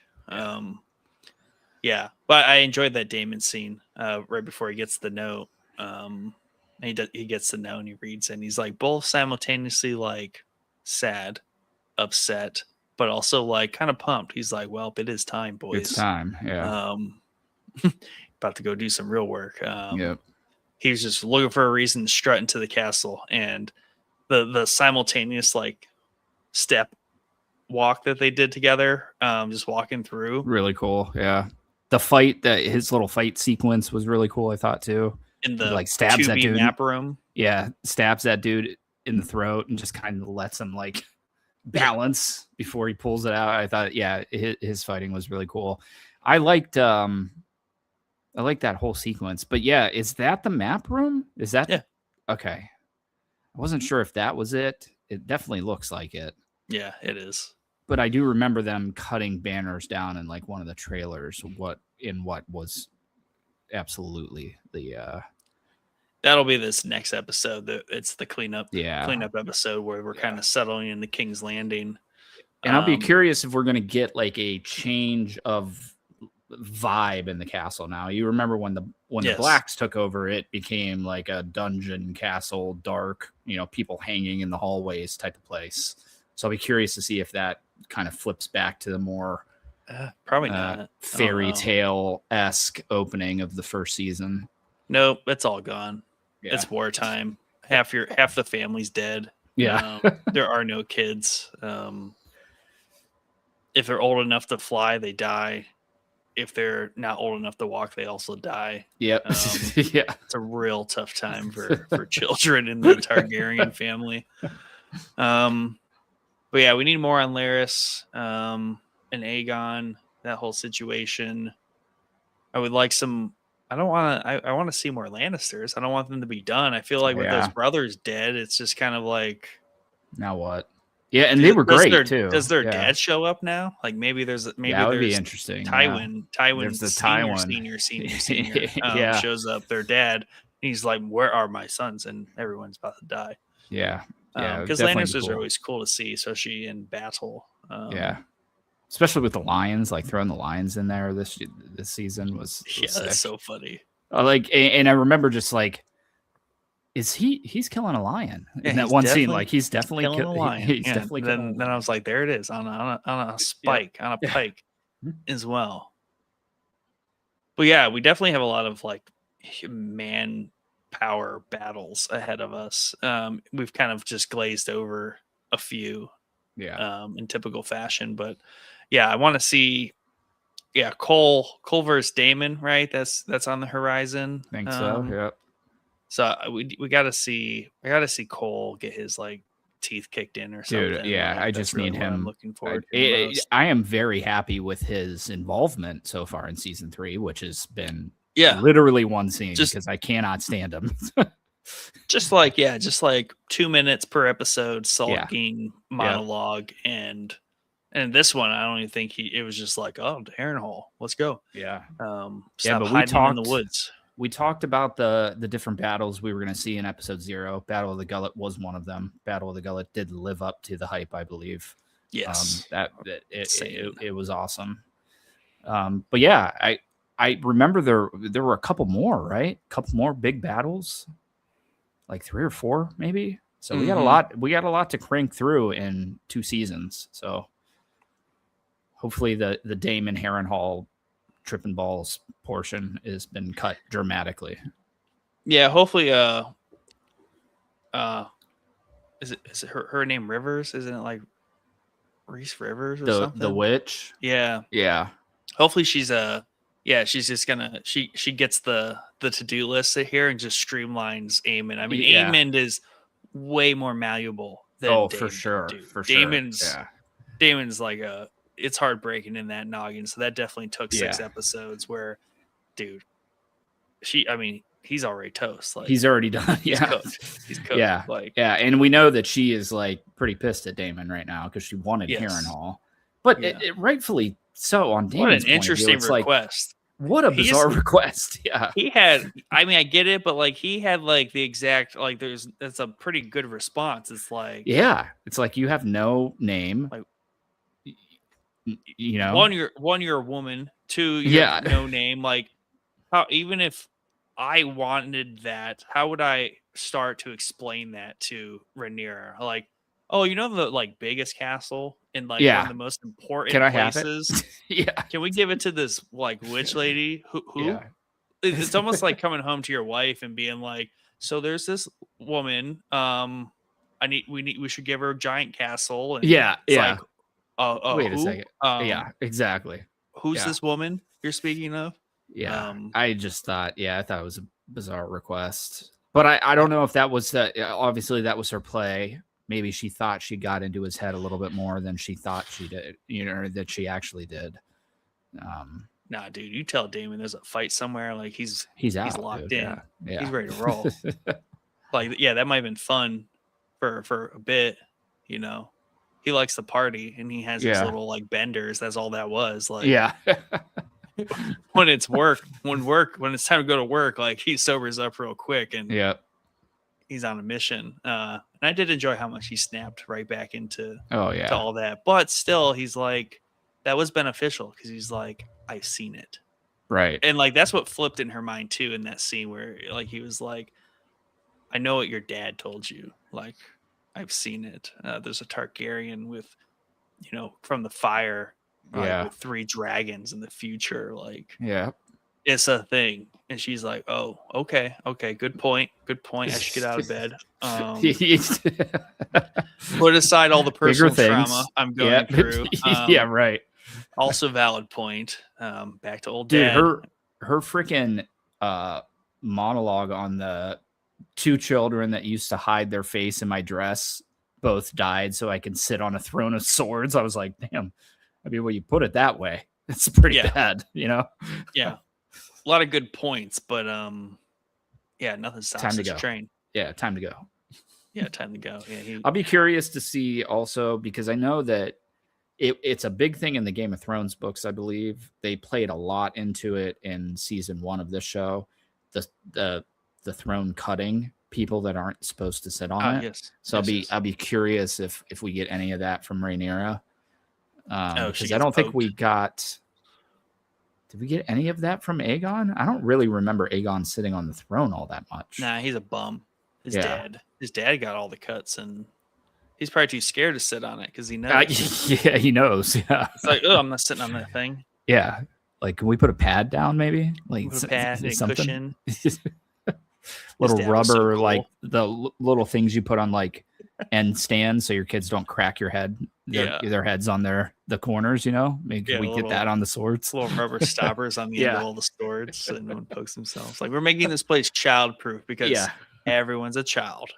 Yeah, but I enjoyed that Damon scene right before he gets the note. He gets the note and he reads it and he's like both simultaneously like sad, upset, but also like kind of pumped. He's like, well, it is time, boys. It's time. Yeah. About to go do some real work. Yep. He was just looking for a reason to strut into the castle, and the simultaneous like step walk that they did together, just walking through, really cool. Yeah, the fight, that his little fight sequence was really cool, I thought too. In the like stabs that dude map room. Yeah, stabs that dude in the throat and just kind of lets him like balance before he pulls it out. I thought, yeah, his fighting was really cool. I liked that whole sequence. But yeah, is that the map room? Is that? Yeah. Okay. I wasn't sure if that was it. It definitely looks like it. Yeah, it is. But I do remember them cutting banners down in like one of the trailers. What was absolutely the. That'll be this next episode. It's the cleanup episode where we're kind of settling into King's Landing. And I'll be curious if we're going to get like a change of vibe in the castle now. You remember when the Blacks took over, it became like a dungeon castle, dark, people hanging in the hallways type of place. So I'll be curious to see if that kind of flips back to the more probably not fairy tale-esque opening of the first season. Nope, it's all gone. Yeah. It's wartime. Half the family's dead. Yeah. There are no kids. If they're old enough to fly, they die. If they're not old enough to walk, they also die. Yep. Yeah. It's a real tough time for children in the Targaryen family. But yeah, we need more on Larys and Aegon, that whole situation. I would like some. I want to see more Lannisters. I don't want them to be done. I feel like with those brothers dead, it's just kind of like, now what? Yeah, and they were great too. Does their dad show up now? Like maybe that would be interesting. Tywin's senior shows up. Their dad, he's like, "Where are my sons?" And everyone's about to die. Yeah, because Lannisters are always cool to see, especially in battle. Especially with the lions, like throwing the lions in there this season was that's so funny. And I remember just like, he's killing a lion in that one scene? Like he's definitely killing a lion. He's definitely then I was like, there it is on a spike, on a pike as well. But yeah, we definitely have a lot of like man power battles ahead of us. We've kind of just glazed over a few in typical fashion, but yeah, I want to see Cole versus Daemon, right? That's on the horizon. I think so. Yeah. So we got to see Cole get his like teeth kicked in or something. Dude, yeah, I just need him. I'm looking forward to I am very happy with his involvement so far in season 3, which has been literally one scene because I cannot stand him. just like 2 minutes per episode, sulking monologue, and this one I don't even think it was just like, oh, Harrenhal, let's go. Yeah. Stop but hiding in the woods. We talked about the different battles we were going to see in episode 0. Battle of the Gullet was one of them. Battle of the Gullet did live up to the hype, I believe. Yes. It was awesome. But yeah, I remember there were a couple more, right? A couple more big battles, like 3 or 4 maybe. So we got a lot to crank through in 2 seasons. So hopefully the Daemon Harrenhal tripping balls portion has been cut dramatically. Yeah, hopefully is it her name Rivers? Isn't it like Reese Rivers or something? The witch? Yeah. Yeah. Hopefully she's she's just gonna she gets the to-do list here and just streamlines Aemond. I mean, Aemond is way more malleable than Daemon, for sure. Dude. For Daemon's like it's heartbreaking in that noggin. So that definitely took 6 episodes where, dude, he's already toast. Like he's already done. He's cooked. Yeah. And we know that she is like pretty pissed at Daemon right now because she wanted Harrenhal, but it rightfully so on Daemon's what an interesting request. What a He's bizarre request. Yeah. he had. I mean, I get it, but like he had like the exact like. That's a pretty good response. It's like Yeah. It's like you have no name. like You know? one, you're a woman. Two, you Yeah. have no name. Like how even if I wanted that, how would I start to explain that to Rhaenyra? Like, oh, you know the like biggest castle in like one of Yeah. the most Can important I have it? places. Yeah. Can we give it to this like witch lady? Who? Yeah. It's almost like coming home to your wife and being like, so there's this woman. We should give her a giant castle, and Yeah. it's Yeah. like, Wait a who? second. Yeah, exactly. Who's Yeah. this woman you're speaking of? Yeah. I thought it was a bizarre request. But I don't know if that was obviously that was her play. Maybe she thought she got into his head a little bit more than she thought she did, that she actually did. Nah, dude, you tell Damon there's a fight somewhere, like he's out, he's locked dude. in. Yeah. He's ready to roll. Like, yeah, that might have been fun for a bit, He likes the party and he has his little like benders. That's all that was. Like, yeah. when it's when it's time to go to work, like he sobers up real quick and he's on a mission. And I did enjoy how much he snapped right back into to all that. But still, he's like, that was beneficial because he's like, I've seen it. Right. And like that's what flipped in her mind too in that scene where like he was like, I know what your dad told you. Like, I've seen it. There's a Targaryen with, from the fire, with 3 dragons in the future. Like, it's a thing. And she's like, oh, okay. Good point. I should get out of bed. Put aside all the personal trauma I'm going through. Yeah, right. Also valid point. Back to old dude, dad. Her freaking monologue on the 2 children that used to hide their face in my dress both died so I can sit on a throne of swords. I was like, damn. I mean, when you put it that way, it's pretty bad, Yeah. A lot of good points, but nothing stops this train. Yeah, time to go. Yeah, time to go. Yeah, I'll be curious to see also, because I know that it's a big thing in the Game of Thrones books. I believe they played a lot into it in season 1 of this show. The throne cutting people that aren't supposed to sit on it. Yes. So I'll be curious if we get any of that from Rhaenyra. Because I don't think we got. Did we get any of that from Aegon? I don't really remember Aegon sitting on the throne all that much. Nah, he's a bum. His dad got all the cuts, and he's probably too scared to sit on it because he knows. Yeah, he knows. Yeah, it's like, oh, I'm not sitting on that thing. Yeah, like, can we put a pad down, maybe? Like put a pad, a cushion, little rubber, so cool. Like the little things you put on like end stands so your kids don't crack your head. Their heads on the corners, Maybe we get that on the swords. Little rubber stoppers on the end of all the swords, and no one pokes themselves. Like, we're making this place child-proof because everyone's a child.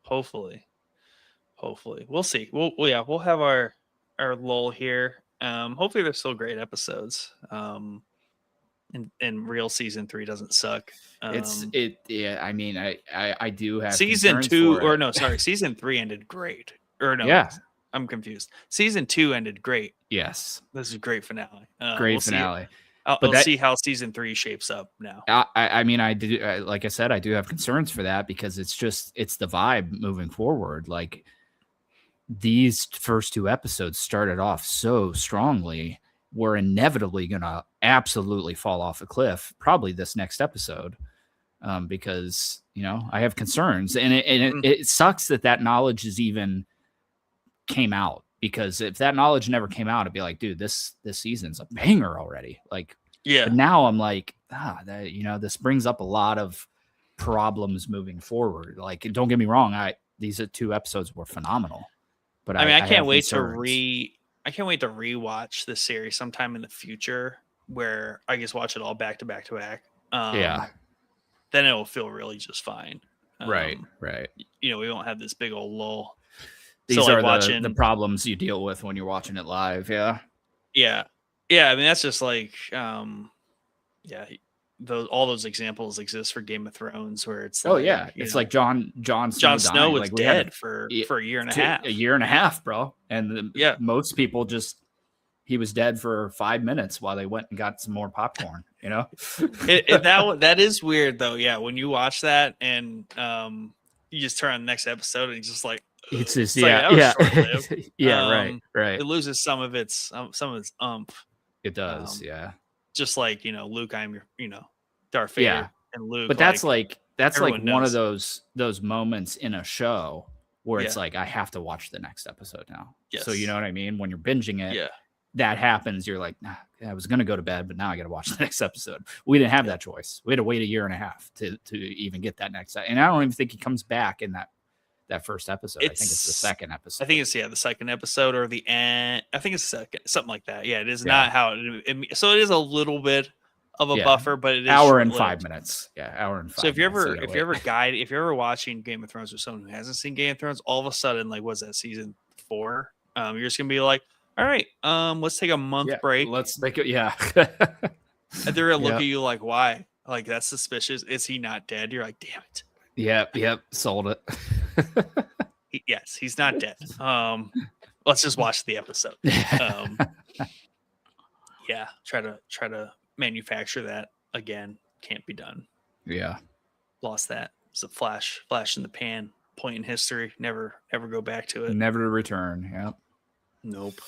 Hopefully, we'll see. We'll have our lull here. Hopefully, they're still great episodes. And real season 3 doesn't suck. I mean, I do have season 2 or no, sorry, season 3 ended great. Or no, I'm confused. Season 2 ended great. Yes, this is a great finale. Great finale. We'll see how season 3 shapes up now. I mean, I do. Like I said, I do have concerns for that because it's the vibe moving forward. Like, these first 2 episodes started off so strongly. We're inevitably going to absolutely fall off a cliff, probably this next episode, because, I have concerns. And it sucks that knowledge is even came out, because if that knowledge never came out, it'd be like, dude, this season's a banger already. Like, but now I'm like, this brings up a lot of problems moving forward. Like, don't get me wrong. These 2 episodes were phenomenal, but I can't wait I can't wait to rewatch this series sometime in the future where I just watch it all back to back to back. Then it will feel really just fine. Right. We won't have this big old lull. These are the problems you deal with when you're watching it live. Yeah. I mean, that's just like, all those examples exist for Game of Thrones where it's it's like Jon Snow was dead for a year and a half. A year and a half, bro. And most people just he was dead for 5 minutes while they went and got some more popcorn. You know, that is weird though. Yeah, when you watch that and you just turn on the next episode and it's just like it's just like, that was short-lived. Right. It loses some of its umph. It does, yeah. Just like Luke, I'm your Darth Vader and Luke. But that's like one knows. of those moments in a show where it's like I have to watch the next episode now. Yes. So you know what I mean? When you're binging it, that happens. You're like, I was gonna go to bed, but now I got to watch the next episode. We didn't have that choice. We had to wait 1.5 years to even get that next. And I don't even think he comes back in that first episode. I think it's the second episode. I think it's the second episode or the end. I think it's second, something like that. Yeah, it is not how so it is a little bit of a buffer, but it is hour and 5 minutes. Yeah, hour and 5. So if you're ever watching Game of Thrones with someone who hasn't seen Game of Thrones, all of a sudden, like, what's that, season 4? You're just gonna be like, all right, let's take a month break. Let's make it. Yeah. And they're gonna look at you like, why? Like, that's suspicious. Is he not dead? You're like, damn it. Yep. Sold it. Yes, he's not dead. Let's just watch the episode. Try to manufacture that again. Can't be done. Yeah. Lost that. It's a flash in the pan, point in history. Never ever go back to it. Never to return. Yeah. Nope.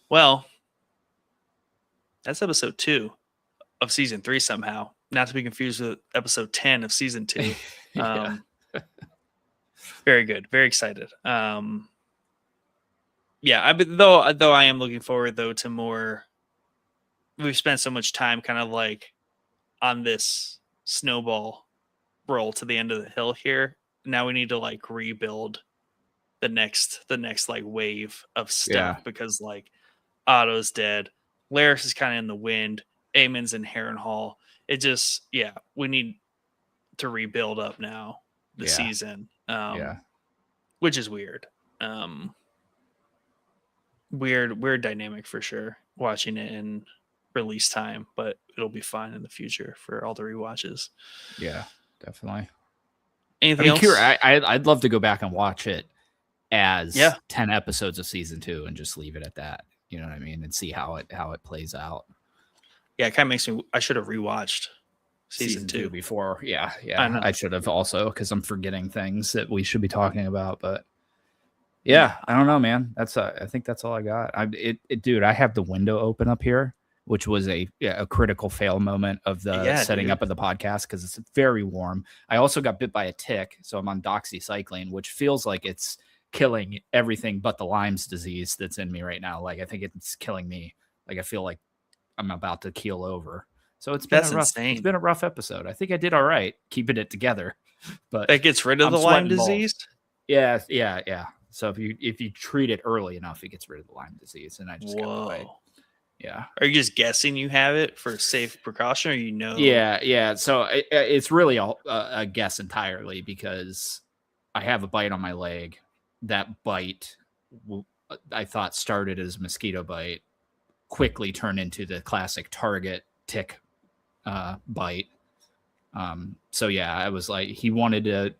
Well, that's episode 2 of season 3 somehow. Not to be confused with episode 10 of season 2. Very good. Very excited. Though I am looking forward though to more. We've spent so much time kind of like on this snowball roll to the end of the hill here. Now we need to like rebuild the next like wave of stuff because like Otto's dead. Laris is kind of in the wind. Aemon's in Harrenhal. It just, we need to rebuild up now the season. Which is weird. Weird dynamic for sure. Watching it in release time, but it'll be fine in the future for all the rewatches. Yeah, definitely. Anything else? I'd love to go back and watch it as 10 episodes of season 2 and just leave it at that. You know what I mean? And see how it plays out. Yeah, it kind of makes me. I should have rewatched season 2 before. Yeah. I should have also because I'm forgetting things that we should be talking about. But I don't know, man. I think that's all I got. Dude, I have the window open up here, which was a critical fail moment of the setting up of the podcast because it's very warm. I also got bit by a tick, so I'm on doxycycline, which feels like it's killing everything but the Lyme's disease that's in me right now. Like I think it's killing me. Like I feel like I'm about to keel over. So it's been insane. It's been a rough episode. I think I did all right keeping it together. But that gets rid of the Lyme disease? Yeah. So if you treat it early enough, it gets rid of the Lyme disease. And I just got away. Yeah. Are you just guessing you have it for safe precaution or Yeah. So it's really a guess entirely because I have a bite on my leg. That bite, I thought started as a mosquito bite, quickly turned into the classic target tick bite. So I was like, he wanted to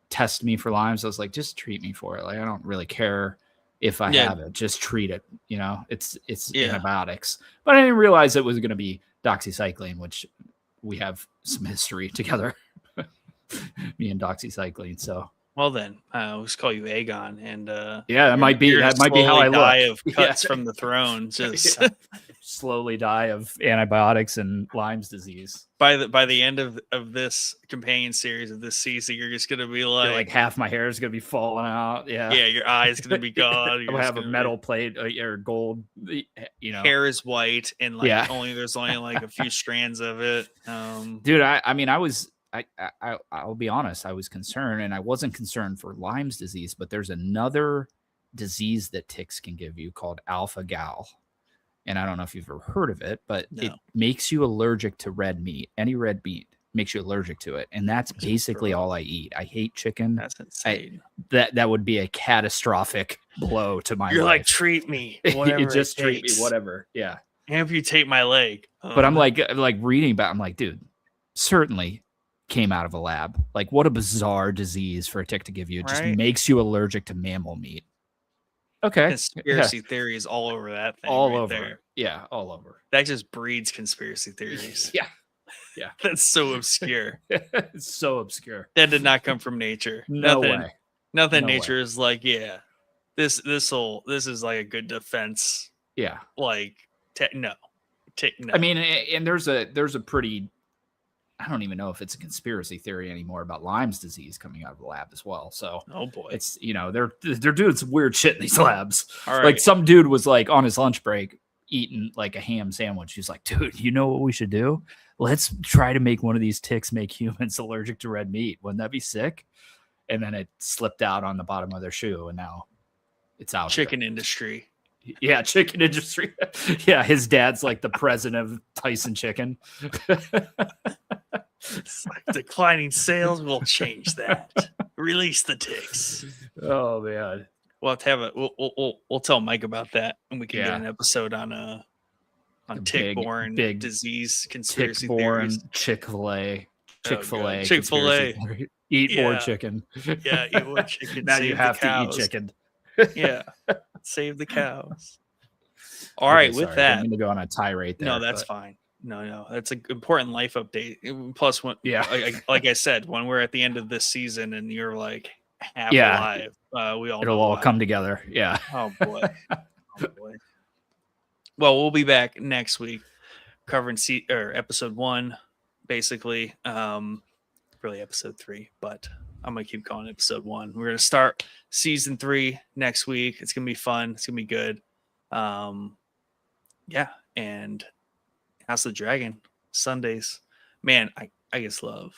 test me for Lyme. So I was like, just treat me for it. Like, I don't really care if I have it, just treat it. You know, it's antibiotics, but I didn't realize it was going to be doxycycline, which we have some history together, me and doxycycline. So, well then, I'll just call you Aegon, and that might be how I die look. Of cuts from the throne, just slowly die of antibiotics and Lyme's disease. By the end of this companion series of this season, you're just gonna be like half my hair is gonna be falling out. Yeah, your eyes gonna be gone. I'll have a metal plate or gold. You know, hair is white and there's only like a few strands of it. Dude, I'll be honest. I was concerned, and I wasn't concerned for Lyme's disease, but there's another disease that ticks can give you called alpha gal. And I don't know if you've ever heard of it, but it makes you allergic to red meat. Any red meat makes you allergic to it. And that's basically all I eat. I hate chicken. That's insane. That would be a catastrophic blow to my life. You're like, treat me. Whatever just treat me, whatever. Yeah. Amputate my leg. But I'm like reading about, I'm like, dude, certainly came out of a lab. Like, what a bizarre disease for a tick to give you. It just makes you allergic to mammal meat. Okay. Conspiracy theories all over that thing all right over. there. Yeah, all over. That just breeds conspiracy theories. Yeah. Yeah. That's so obscure. It's so obscure. That did not come from nature. No way. Nothing No nature way. is like, yeah. This is like a good defense. Yeah. Like no. No. I mean, and there's a pretty, I don't even know if it's a conspiracy theory anymore about Lyme's disease coming out of the lab as well. So, oh boy, it's, they're doing some weird shit in these labs. All right. Like some dude was like on his lunch break eating like a ham sandwich. He's like, dude, you know what we should do? Let's try to make one of these ticks make humans allergic to red meat. Wouldn't that be sick? And then it slipped out on the bottom of their shoe, and now it's out. Chicken industry. Yeah, chicken industry. Yeah, his dad's like the president of Tyson Chicken. It's like declining sales will change that. Release the ticks. Oh man, we'll have to have we'll tell Mike about that, and we can get an episode on tick-borne disease conspiracy theories. Chick-fil-A. Eat more chicken. Yeah, eat more chicken. Now you have to eat chicken. Yeah, save the cows. All right, with that, I didn't mean to go on a tirade there. No, that's fine. No, that's an important life update. Plus, like I said, when we're at the end of this season and you're like half alive, it'll all come together. Yeah. Oh boy. Well, we'll be back next week covering episode 1, basically. Really episode 3, but I'm gonna keep calling it episode 1. We're gonna start season 3 next week. It's gonna be fun. It's gonna be good. Yeah, and House of the Dragon Sundays. Man, I just love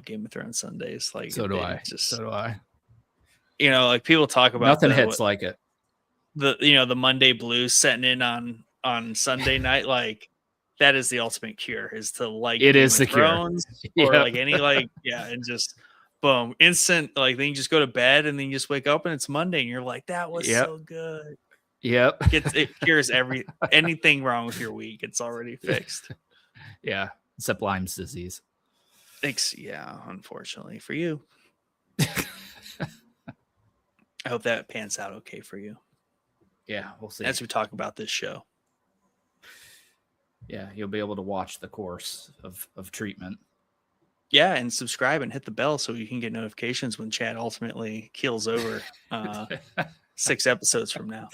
Game of Thrones Sundays. Like so do I. Like people talk about nothing hits like it. The Monday blues setting in on Sunday night, like that is the ultimate cure, is to like it Game is the of Thrones cure. Or like any and just boom, instant, like then you just go to bed and then you just wake up and it's Monday and you're like, that was so good. Yep. It cures anything wrong with your week. It's already fixed. Yeah. Except Lyme's disease. Thanks. Yeah, unfortunately for you. I hope that pans out okay for you. Yeah, we'll see. As we talk about this show. Yeah, you'll be able to watch the course of treatment. Yeah, and subscribe and hit the bell so you can get notifications when Chad ultimately keels over 6 episodes from now.